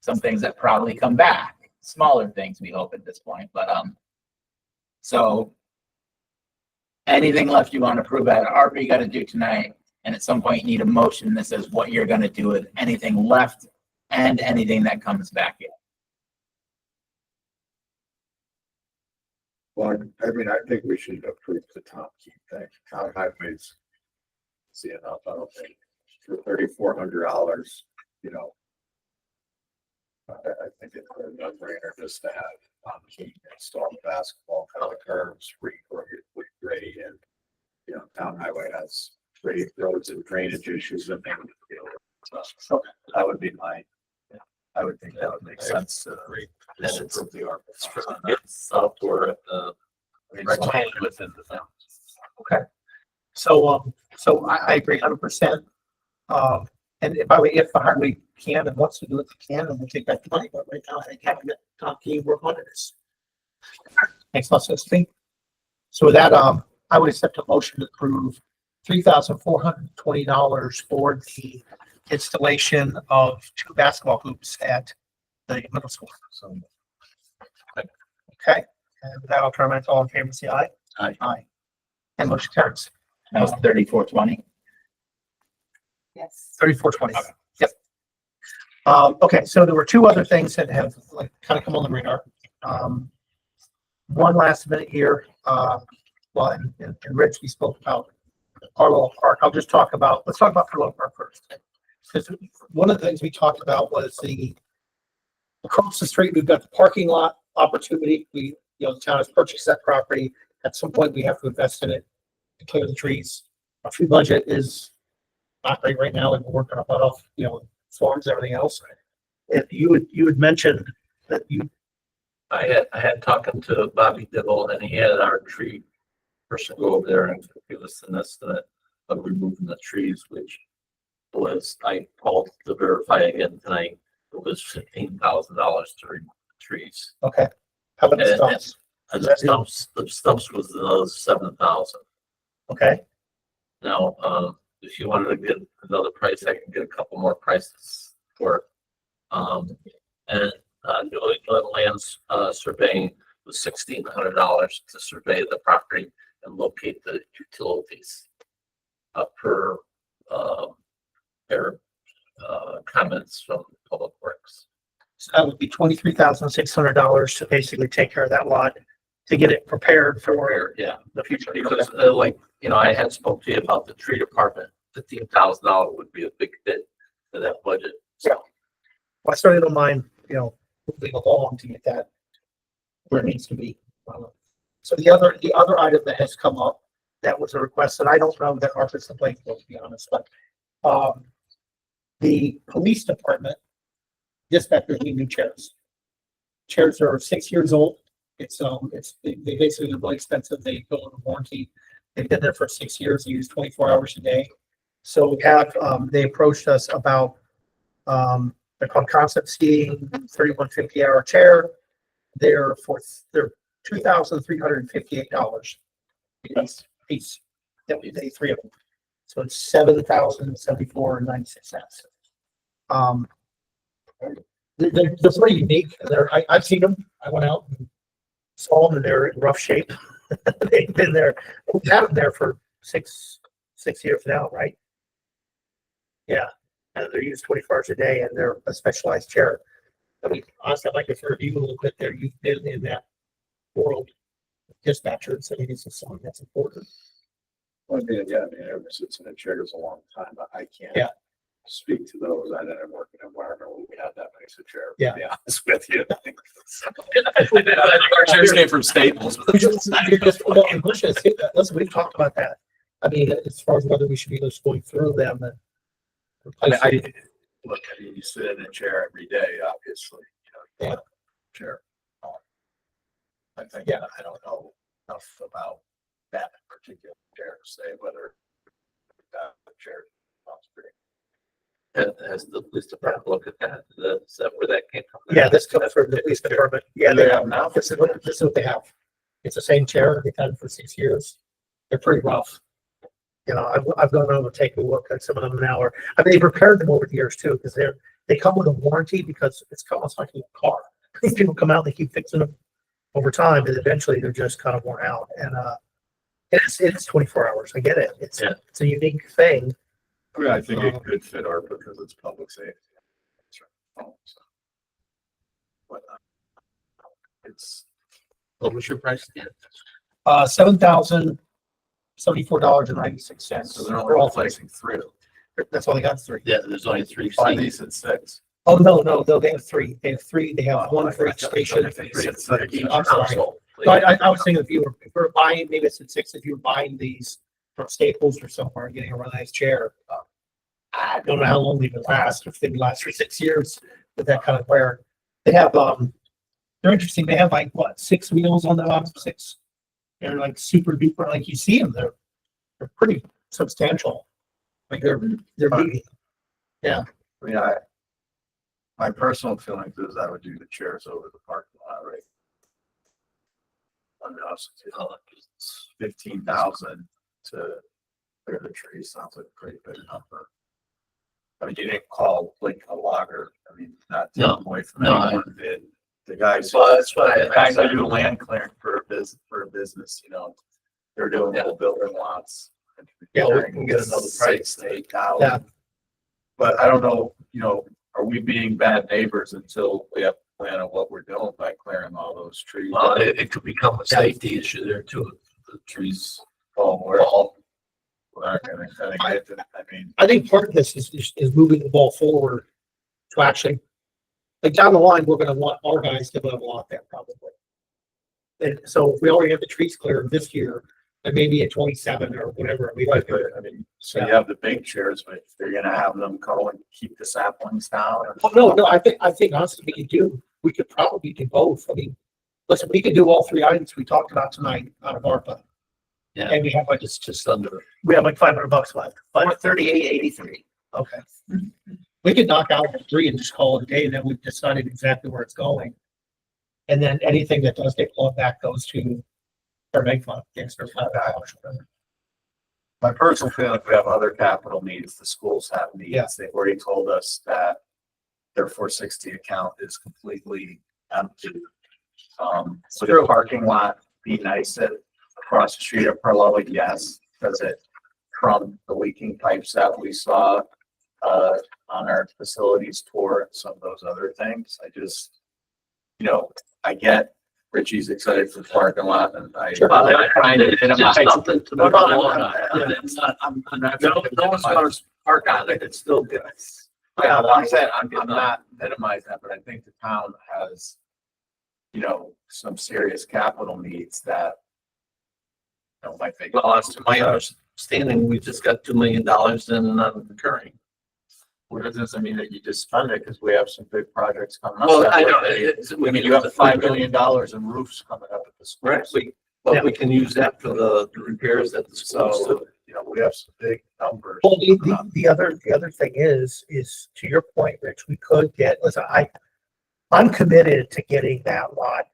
some things that probably come back, smaller things we hope at this point, but, so anything left you want to approve out of ARPA, you got to do tonight. And at some point you need a motion that says what you're going to do with anything left and anything that comes back in. Well, I mean, I think we should approve the Tom Key thing. Town highways. See enough, I don't think, for $3,400, you know. I think it's a no-brainer just to have Tom Key install the basketball, color curves, regrade, and, you know, town highway has great roads and drainage issues and things. So that would be I would think that would make sense. Just approve the ARPA. It's software, recommended within the town. Okay. So I agree 100%. And if the highway can and wants to do it, they can, and we'll take back the money. But right now, I think having that Tom Key work on it is makes lots of sense to me. So with that, I would accept a motion to approve $3,420 for the installation of 2 basketball hoops at the middle school. So, okay, and with that, I'll turn my all in favor, say aye. Aye. Aye. And motion carries. That was 3420. Yes. 3420. Yep. Okay, so there were 2 other things that have like kind of come on the radar. One last minute here. Well, and Rich, we spoke about Carlisle Park. Let's talk about Carlisle Park first. Because one of the things we talked about was across the street, we've got the parking lot opportunity. The town has purchased that property. At some point, we have to invest in it to clear the trees. Our tree budget is not great right now, and we're working on a lot of, forms, everything else. If you had mentioned that I had talking to Bobby Dibble, and he had our tree person go over there and give us an estimate of removing the trees, which was, I called to verify again tonight, it was $15,000 to remove the trees. okay, how about the stumps? And the stumps was another 7,000. Okay, Now, if you wanted to get another price, I can get a couple more prices for it. And New England Lands surveying was $1,600 to survey the property and locate the utilities per their comments from Public Works. so that would be $23,600 to basically take care of that lot to get it prepared for Yeah, the future. because I had spoke to you about the tree department. $15,000 would be a big hit to that budget. So Well, I certainly don't mind, moving along to get that where it needs to be. So the other item that has come up, that was a request, and I don't know that ARPA's the place, to be honest, but the police department dispatchers need new chairs. Chairs are 6 years old. They basically are really expensive. They go on warranty. They've been there for 6 years. They use 24 hours a day. So we have, they approached us about, they're called Concept Seating, 3150-hour chair. They're $2,358 piece. That we pay 3 of them. So it's $7,074.96. They're pretty unique. I've seen them. I went out and saw them, and they're in rough shape. They've been there. We've had them there for six years now, right? Yeah, and they're used 24 hours a day, and they're a specialized chair. I mean, honestly, I'd like to hear you a little bit there. You've been in that world, dispatcher, so maybe it's something that's important. Well, ever since in the chairs a long time, I can't. Yeah. Speak to those. I didn't work in an environment where we had that nice a chair. Yeah. To be honest with you. our chairs came from Staples. Listen, we've talked about that. I mean, as far as whether we should be just going through them and. I mean, replacing- look, I mean, you sit in a chair every day, obviously, you know. Yeah. Chair. I think, Yeah. I don't know enough about that particular chair to say whether that chair. Has the police department look at that? Is that where that came from? Yeah, this comes from the police department. Yeah, they have now. This is what they have. It's the same chair they've had for 6 years. They're pretty rough. You know, I've gone over to take a look at some of them now, I mean, they've repaired them over the years too, because they come with a warranty because it's almost like a car. People come out, they keep fixing them over time, and eventually they're just kind of worn out. And it's 24 hours. I get it. It's a unique thing. I mean, I think it could fit our because it's public safety. But it's, What was your price again? $7,074.96. so they're only replacing three. That's all they got, 3. Yeah, there's only 3 Five seats. these at 6. Oh, no, they have 3. They have 3. They have one for each station. I'm sorry. So I was thinking if you were buying, maybe it's at 6, if you were buying these from Staples or somewhere, and getting a really nice chair. I don't know how long they would last, if they would last for 6 years with that kind of wear. They have, they're interesting. They have like, what, 6 wheels on the bottom, 6. They're like super duper, like you see them, they're pretty substantial. Like they're meaty. I mean, my personal feelings is I would do the chairs over the parking lot, right? I mean, it's 15,000 to clear the tree sounds like a pretty big number. I mean, you didn't call like a logger. I mean, not No, taking away from no, anyone did. The guys, Well, that's what the guys I that do land clearing for a business, you know, they're doing Yeah. whole building lots. Yeah, we can get another price, to 8,000. Yeah. But I don't know, you know, are we being bad neighbors until we have a plan of what we're doing by clearing all those trees? Well, it could become a safety issue there too. The trees Oh, we're all. We're not gonna get it. I mean, I think part of this is moving the ball forward to actually, like down the line, we're gonna want our guys to level out there probably. And so if we already have the trees cleared this year, and maybe at 27 or whatever, we right, like, but I mean, so you have the big chairs, but they're gonna have them go and keep the saplings down. well, no, I think honestly, we could probably do both. I mean, listen, we could do all 3 items we talked about tonight out of ARPA. Yeah. And we have like, it's just under. we have like $500 left, but 3883. okay. We could knock out 3 and just call it a day, and then we've decided exactly where it's going. And then anything that does get clawed back goes to our bank fund, against their flat balance. My personal feeling, we have other capital needs, the schools have needs. Yeah. They've already told us that their 460 account is completely empty. So the parking lot, be nice at across the street at Perlow, yes, because it from the leaking pipes that we saw on our facilities tour and some of those other things. I just, you know, I get Richie's excited for the parking lot and I. Sure. Well, I find it, And I'm it's just not- something to. No, move no, along no, on. no, It's not- I'm not. No one's gonna park on it, it's still good. Yeah, I'm saying, I'm not minimizing that, but I think the town has, you know, some serious capital needs that. You know, might make. Well, as to my understanding, we just got $2 million in recurring. What does this mean that you just spend it because we have some big projects coming up? Well, that I way. know, I mean, you have $5 million in roofs coming up at the school. Right, but we can use that for the repairs at the schools So, too. you know, we have some big numbers. Well, the other thing is to your point, Rich, we could get, listen, I'm committed to getting that lot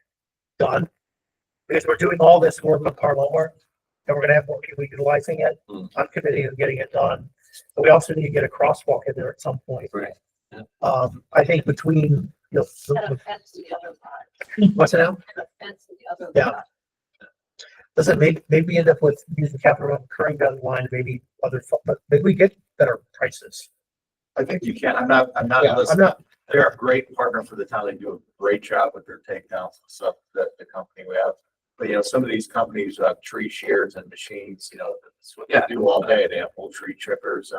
done. Because we're doing all this work with Carlo work, and we're gonna have more people utilizing it. Mm. I'm committed to getting it done. But we also need to get a crosswalk in there at some point. Right. Yeah. I think between, you know, And a fence to the other side. what's it now? And a fence to the other Yeah. side. Listen, maybe end up with using capital recurring down the line, maybe but maybe we get better prices. I think you can. I'm not Yeah, I'm listening. not, They're a great partner for the town. They do a great job with their takedowns and stuff that the company we have. But you know, some of these companies have tree shears and machines, you know, that's what they do all day. They have whole tree trippers.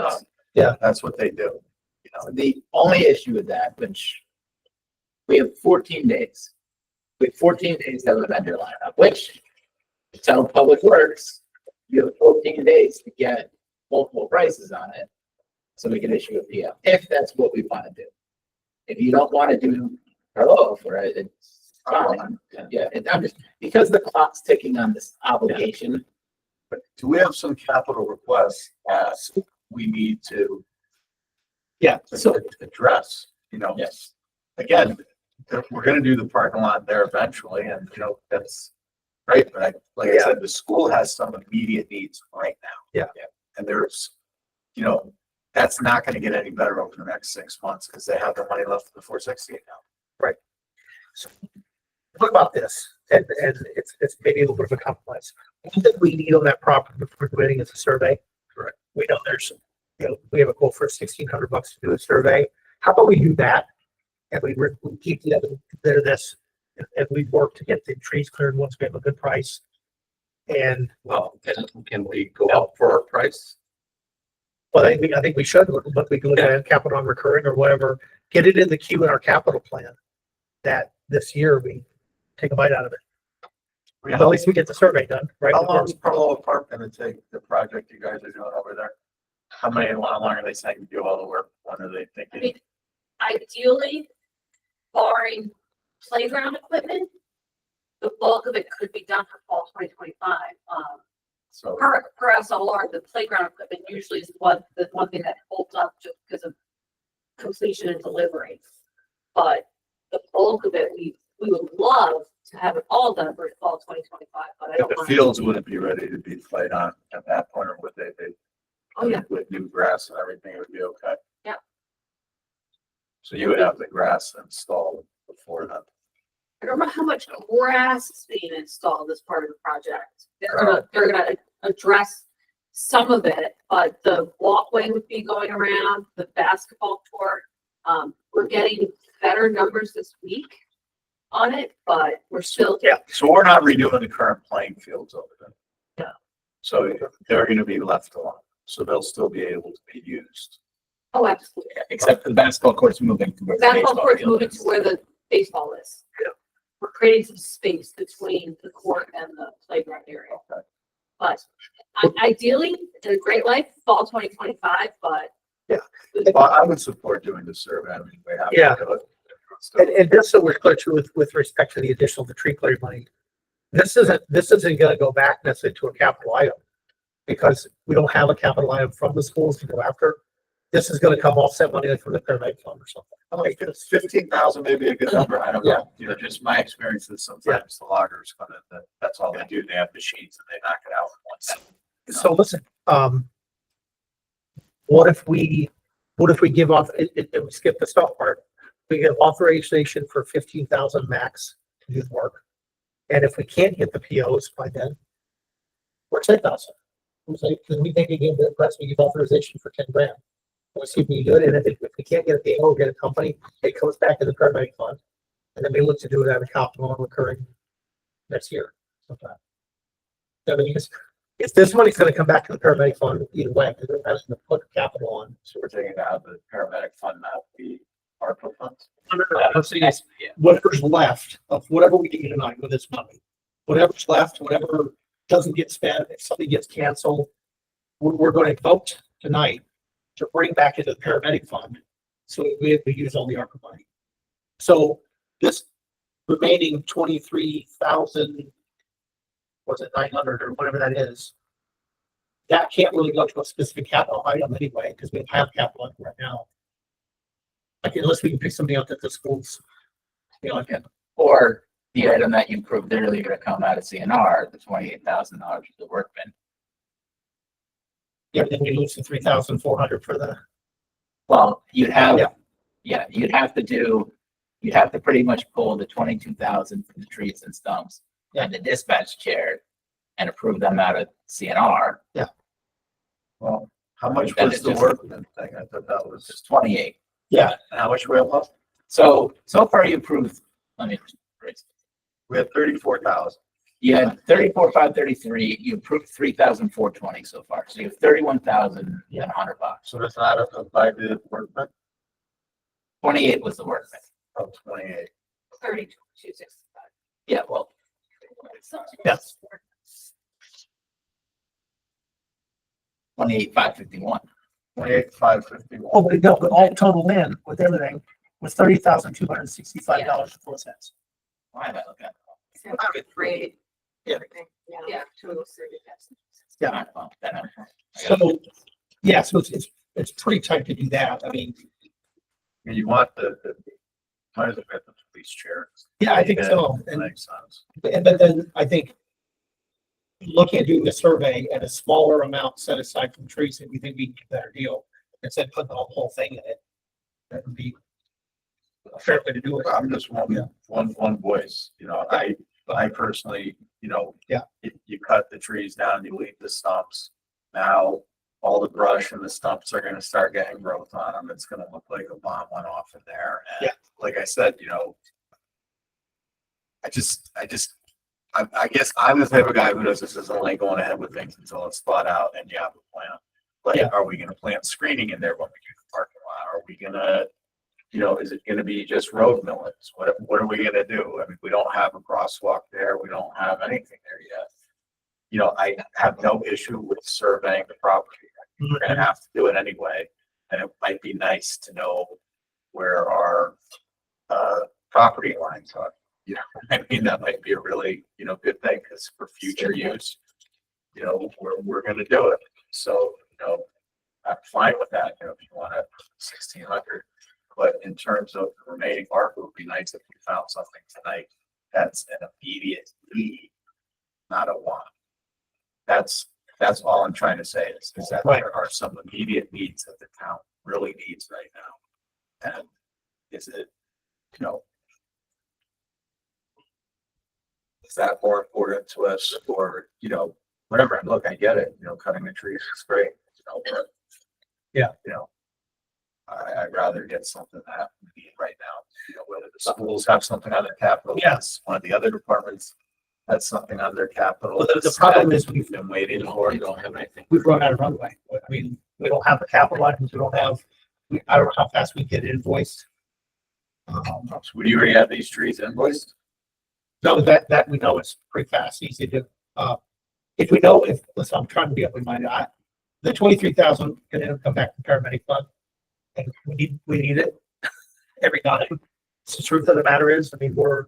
Yeah. That's what they do. You know, The only issue with that, which we have 14 days. We have 14 days to have a vendor lineup, which the town public works you have 14 days to get multiple prices on it. So we can issue a PO, if that's what we want to do. If you don't want to do hello for it, it's fine. Yeah, I'm just, because the clock's ticking on this obligation. But do we have some capital requests as we need to Yeah, so address, you know? Yes. Again, we're gonna do the parking lot there eventually, and, you know, that's right, but like I said, the school has some immediate needs right now. Yeah. And there's, you know, that's not gonna get any better over the next 6 months, because they have the money left for the 460 now. So what about this? And it's maybe a little bit of a compromise. One thing we need on that property before doing is a survey. Correct. We know there's, you know, we have a quote for $1,600 to do a survey. How about we do that? And we keep the other bit of this, and we work to get the trees cleared once we have a good price. And Well, can we go out for a price? well, I think we should, but we can look at capital on recurring or whatever, get it in the queue in our capital plan. That this year we take a bite out of it. But at least we get the survey done, right? How long is Parlow Park gonna take, the project you guys are doing over there? How long are they saying to do all the work? When are they I thinking? mean, ideally, barring playground equipment, the bulk of it could be done for fall 2025. So, Per SLR, the playground equipment usually is the one thing that holds up just because of completion and delivery. But the bulk of it, we would love to have it all done for fall 2025, but I if don't the want. fields wouldn't be ready to be played on at that point, or would they be? Oh, yeah. With new grass and everything, it would be okay. Yeah. So you would have the grass installed before then. I don't know how much grass is being installed as part of the project. They're gonna address some of it, but the walkway would be going around, the basketball court. We're getting better numbers this week on it, but we're still. Yeah. So we're not redoing the current playing fields over there. Yeah. So they're gonna be left alone, so they'll still be able to be used. Oh, absolutely. Except for the basketball court's moving to where the Basketball baseball court's field moving to is. where the baseball is. Yeah. We're creating some space between the court and the playground area. But ideally, in a great life, fall 2025, but. Yeah. Well, I would support doing the survey. I mean, we have. to Yeah. do it. And just so we're clear too, with respect to the additional, the tree clearing money, this isn't gonna go back necessarily to a capital item. Because we don't have a capital item from the schools to go after. This is gonna come offset money from the paramedic fund or something. I'm like, 15,000 may be a good number. I don't Yeah. know. You know, just my experience is sometimes the loggers come in, that's all they do. They have machines and they knock it out once. So listen, what if we give off, we skip the stuff part? We give authorization for 15,000 max to do the work. And if we can't get the POs by then, we're 10,000. Because we think again, the press, we give authorization for 10 grand. We'll see if we do it. And if we can't get a PO or get a company, it comes back to the paramedic fund. And then we look to do it at a capital and recurring next year sometime. I mean, if this money's gonna come back to the paramedic fund either way, because we're having to put capital on. So we're taking it out of the paramedic fund, not the ARPA funds. Let's see, whatever's left of whatever we do tonight with this money, whatever's left, whatever doesn't get spent, if something gets canceled, we're going to vote tonight to bring back into the paramedic fund. So we use all the ARPA money. So this remaining 23,000, was it 900 or whatever that is? That can't really go to a specific capital item anyway, because we have capital item right now. Like unless we can pick something up at the schools. You know, again, Or the item that you proved earlier to come out of CNR, the $28,000 for the workman. yeah, then we lose the 3,400 for the, Well, you'd have, Yeah. you'd have to pretty much pull the 22,000 from the trees and stumps and the dispatch chair and approve them out of CNR. Well, how much That was is the just- workman thing? I thought that was, It's 28. yeah, and how much we have left? So far you approved, let me raise. We had 34,000. You had 34,533, you approved 3,420 so far. So you have 31,100 bucks. So that's not a by the workman 28 was the workman. of 28. 32,265. Yeah, well, yes. 28,551. 28,551. Oh, but no, but all total in with everything was $30,265.04. Why am I looking at Grade. Yeah. Yeah. Yeah. that? So, yeah, so it's pretty tight to do that. I mean, You want might as well get the police chair. yeah, I think so. That And, makes sense. but then I think looking at doing a survey and a smaller amount set aside from trees, if we think we can get a better deal, instead of putting the whole thing in it, that would be a fair way to do it. I'm just one voice, I personally, Yeah. You cut the trees down, you leave the stumps. Now, all the brush and the stumps are gonna start getting growth on them. It's gonna look like a bomb went off in there. And Yeah. like I said, I guess I'm the type of guy who does this as only going ahead with things until it's thought out and you have a plan. Like, Yeah. are we gonna plant screening in there when we do the parking lot? Are we gonna, is it gonna be just road millings? What are we gonna do? I mean, we don't have a crosswalk there. We don't have anything there yet. I have no issue with surveying the property. We're gonna have to do it anyway. And it might be nice to know where our, property lines are. I mean, that might be a really, good thing, because for future use, we're gonna do it. So, I'm fine with that, if you want a 1,600. But in terms of the remaining ARPA, it would be nice if we found something tonight that's an immediate need, not a want. That's all I'm trying to say is that Right. there are some immediate needs that the town really needs right now. And is it, is that more important to us, or, whatever? And look, I get it, cutting the trees is great, but Yeah. I'd rather get something that we need right now, whether the schools have something on their capital. Yes. One of the other departments has something on their capital. Well, the problem is we've been waiting for. You don't have anything. we've run out of runway. I mean, we don't have the capital items, we don't have, I don't know how fast we get it invoiced. Would you already have these trees invoiced? No, that we know is pretty fast, easy to, if we know, listen, I'm trying to be up in mind, the 23,000 can come back to paramedic fund. And we need it every time. The truth of the matter is, I mean, the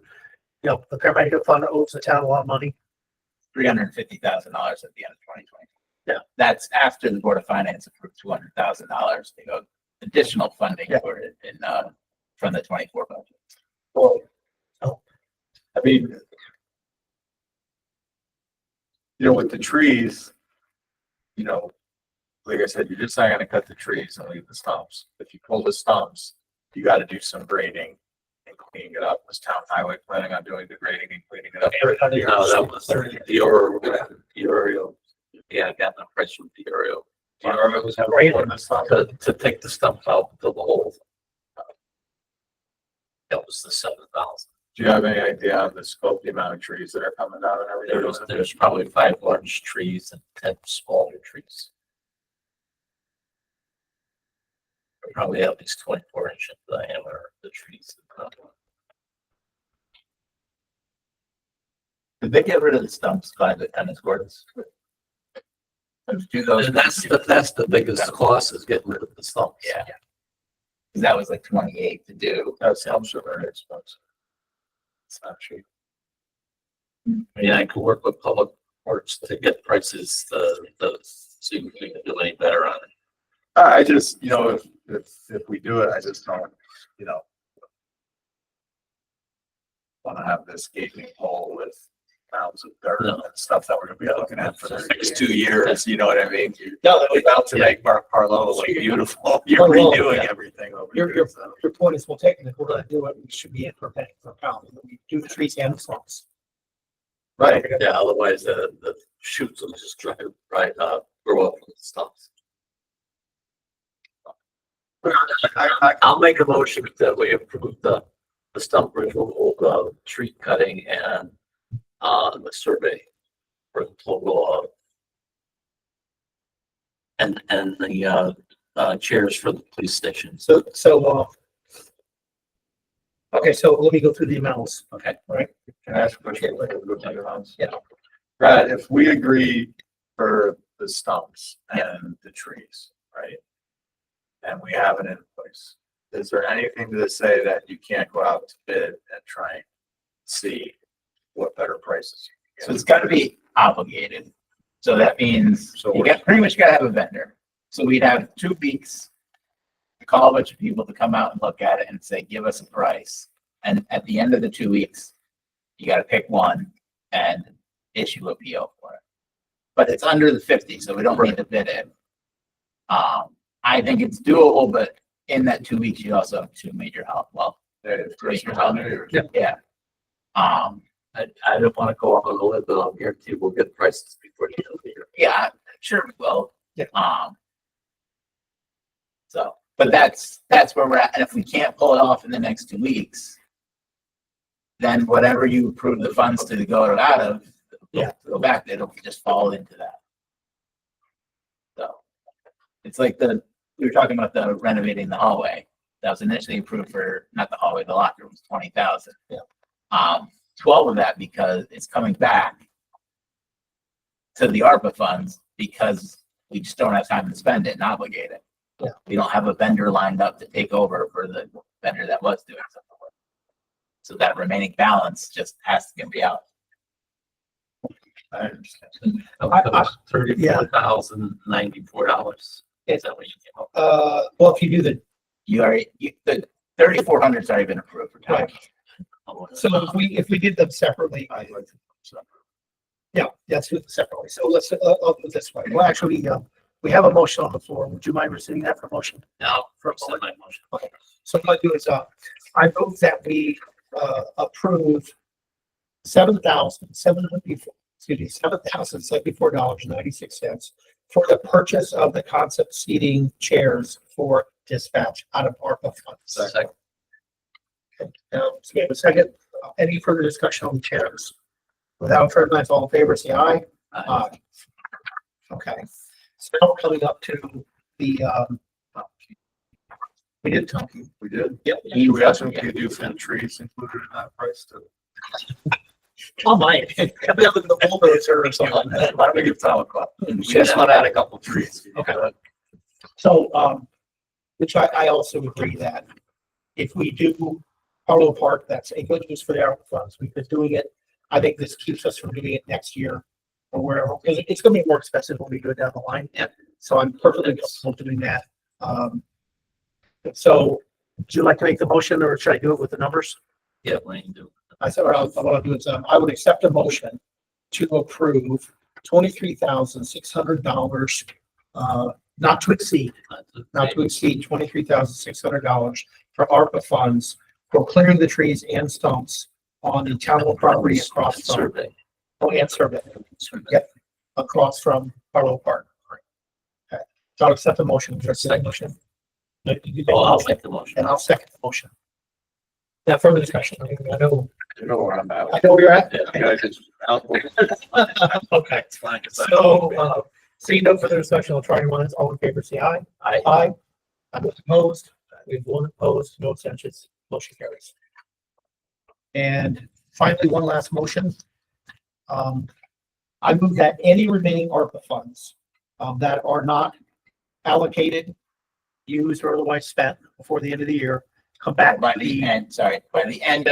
paramedic fund owes the town a lot of money. $350,000 at the end of 2020. Yeah. That's after the Board of Finance approved $200,000. They go additional funding Yeah. for it from the 24 budget. Well, I mean, with the trees, like I said, you're just not gonna cut the trees and leave the stumps. If you pull the stumps, you gotta do some grading and cleaning it up. Was town highway planning on doing the grading and cleaning it up? No, that was the Oriole. Yeah, I got the price from the Oriole. Do you remember was having Grading. one of the stumps? To take the stump out, to the whole. That was the 7,000. Do you have any idea on the scope, the amount of trees that are coming down and everything? There's probably 5 large trees and 10 smaller trees. Probably at least 24 inch diameter, the trees. Did they get rid of the stumps by the tennis courts? Do those? And that's the biggest cost, is getting rid of the stumps. Yeah. That was like 28 to do. That sounds very expensive. It's not cheap. I mean, I could work with Public Works to get prices, see if we can do any better on it. I just, if we do it, I just don't, want to have this gaping hole with mounds of dirt and stuff that we're gonna be looking at for the next 2 years, you know what I mean? No, You're about to make Mark Parlow look beautiful. You're Oh, well, redoing yeah. everything over Your- here. So. your point is well taken. If we're gonna do it, we should be in for a penny for a pound. We do the trees and the stumps. Right. Yeah, otherwise the shoots will just grow up from the stumps. I'll make a motion that we approve the stump removal, tree cutting and the survey for the total of and the chairs for the police station. So, okay, so let me go through the amounts. Okay. Right? Can I ask a question? Yeah. Brad, if we agree for the stumps and the trees, right? And we have it in place. Is there anything to say that you can't go out to bid and try and see what better prices? you So can it's gotta be obligated. So that means So you we're- got, pretty much gotta have a vendor. So we'd have 2 weeks to call a bunch of people to come out and look at it and say, give us a price. And at the end of the 2 weeks, you gotta pick one and issue a PO for it. But it's under the 50, so we don't need to bid it. I think it's doable, but in that 2 weeks, you also have 2 major health, well, get. Yeah, it's major Christmas health. holiday. Yeah. I don't want to go off on a limb, but I'll guarantee we'll get prices before the end of the year. Yeah, sure we will. Yeah. So, but that's where we're at. And if we can't pull it off in the next 2 weeks, then whatever you approve the funds to go out of, Yeah. to go back, it'll just fall into that. So it's like we were talking about the renovating the hallway. That was initially approved for, not the hallway, the locker room was 20,000. Yeah. 12 of that because it's coming back to the ARPA funds because we just don't have time to spend it and obligate it. Yeah. We don't have a vendor lined up to take over for the vendor that was doing something. So that remaining balance just has to be out. I understand. $34,094. Is that what you came up Well, if you do the, The 3,400's already been approved for time. with? so if we did them separately, I'd like to- yeah, let's do it separately. So let's, I'll do it this way. Well, actually, we have a motion on the floor. Would you mind rescinding that for motion? No, For a send my motion. So what I do is, I move that we, approve $7,074.96 for the purchase of the concept seating chairs for dispatch out of ARPA funds. Second. So we have a second. Any further discussion on the chairs? Without further ado, all in favor, say aye. Aye. Okay. So now we're coming up to the, we did talk. We did. Yep. We asked if we could do fence trees included in that price too. Oh, my. Coming up with the bulldozer or something. Why don't we give Tom a call? We just want to add a couple trees. Okay. So, which I also agree that if we do Harlow Park, that's a good use for the ARPA funds. We've been doing it. I think this keeps us from doing it next year or wherever, because it's gonna be more expensive when we go down the line. Yeah. So I'm perfectly comfortable doing that. So would you like to make the motion or should I do it with the numbers? Yeah, what do you do? I said, what I'll do is, I would accept a motion to approve $23,600, not to exceed $23,600 for ARPA funds for clearing the trees and stumps on the townable property across from, Survey. and survey. Yep, across from Harlow Park. Okay, so I'll accept the motion. Is there a second motion? No, you make the Oh, I'll motion, make the motion. and I'll second the motion. Now further discussion. I know, You know where I'm at. I know where you're at. Yeah, just out. Okay. It's fine. 'Cause I- So, seeing no further discussion, I'll try your minds. All in favor, say aye. Aye. I'm opposed. We have one opposed, no abstentions. Motion carries. And finally, one last motion. I move that any remaining ARPA funds, that are not allocated, used or otherwise spent before the end of the year, come back By the end by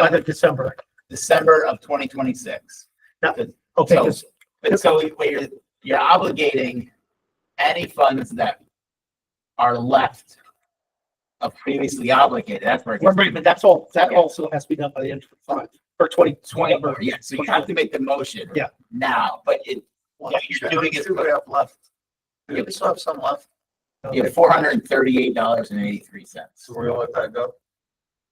of the December. December of 2026. Now, okay, So- 'cause- But so you're obligating any funds that are left of previously obligated. That's where it gets. right, but that's all, that Yeah. also has to be done by the end of for 2020. Yeah, so you have to make the motion. Yeah. Now, but what you're doing is. What do we have left? Do we still have some left? You have $438.83. So we're gonna let that go?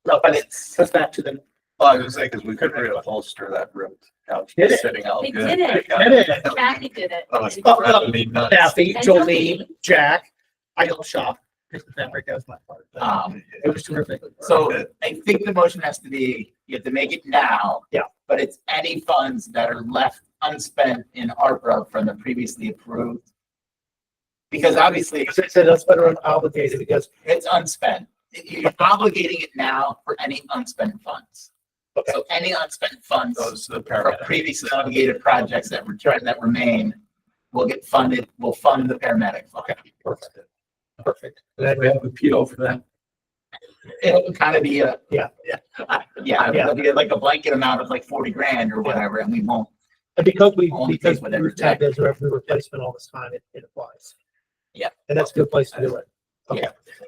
No, but it's, Goes back to the. Well, I was gonna say, because we couldn't reupholster that ripped couch. Did it? Sitting out They good. did it. Did it? Kathy did it. Oh, it's Oh, driving me nuts. Kathy, And Jolene, Jack, I don't shop. Just the fabric, that was my part. It was terrific. so I think the motion has to be, you have to make it now. Yeah. But it's any funds that are left unspent in ARPA from the previously approved. Because obviously Because it said that's better obligated because, it's unspent. You're obligating it now for any unspent funds. Okay. So any unspent funds Those, the for paramedic. previously obligated projects that remain we'll get funded, we'll fund the paramedic. Okay, perfect. Perfect. Then We have a PO for that. It'll kind of be a. Yeah. Yeah, it'll be like a blanket amount of like 40 grand or whatever, and we won't. And because Only because pays whatever we've had those revenue replacement all this time, it applies. Yeah. And that's a good place to do it. Okay.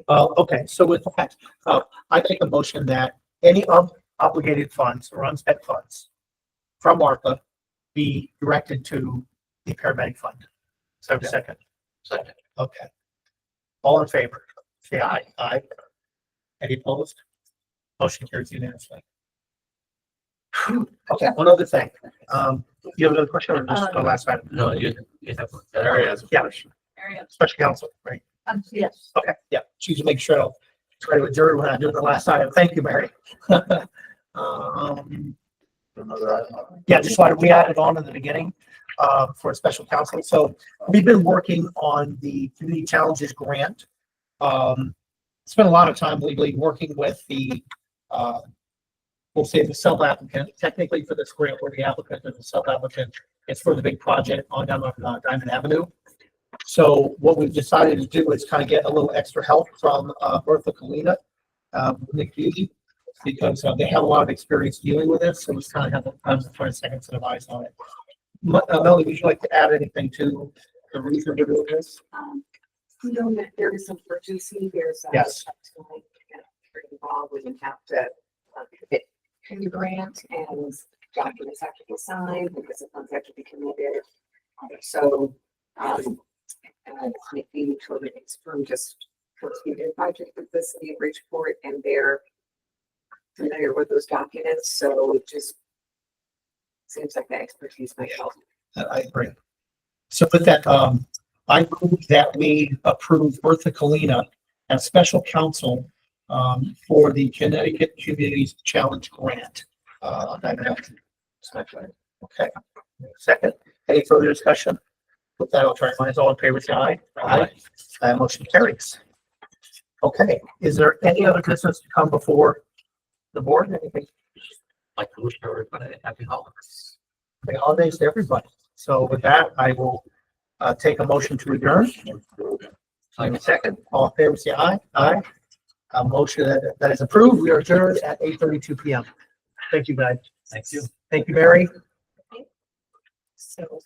Yeah. Okay, so with that, I make a motion that any obligated funds or unspent funds from ARPA be directed to the paramedic fund. So Yeah. second, Second. okay. All in favor? Say aye. Aye. Any opposed? Motion carries unanimously. Okay, one other thing. You have another question or just the last item? No, you have. Larry has a Yeah. question. Area. Special counsel, right? Yes. Okay, yeah, choose to make sure I'll try to adjourn when I do the last item. Thank you, Mary. Another item. Yeah, just wanted, we added on in the beginning, for special counsel. So we've been working on the community challenges grant. Spent a lot of time lately working with the, we'll say the sub-applicant, technically for this grant, where the applicant is the sub-applicant. It's for the big project on down on Diamond Avenue. So what we've decided to do is kind of get a little extra help from Bertha Kalina, Nick Beauty, because they have a lot of experience dealing with this. So it's kind of have the 20 seconds of advice on it. Melanie, would you like to add anything to the reason for doing this? You know that there is some urgency, there's. Yes. Involved, we have to commit to the grant and documents have to be signed because the funds have to be committed. So, the utilities firm just completed a project with the city of Bridgeport and they're familiar with those documents, so it just seems like the expertise might help. I agree. So with that, I move that we approve Bertha Kalina as special counsel for the Connecticut Communities Challenge Grant. Okay. Second, any further discussion? With that, I'll try minds all in favor, say aye. Aye. Motion carries. Okay, is there any other business to come before the board? Anything? Like to wish everybody happy holidays. Happy holidays to everybody. So with that, I will take a motion to adjourn. Second, all in favor, say aye. Aye. A motion that is approved. We are adjourned at 8:32 PM. Thank you, guys. Thank you. Thank you, Mary. So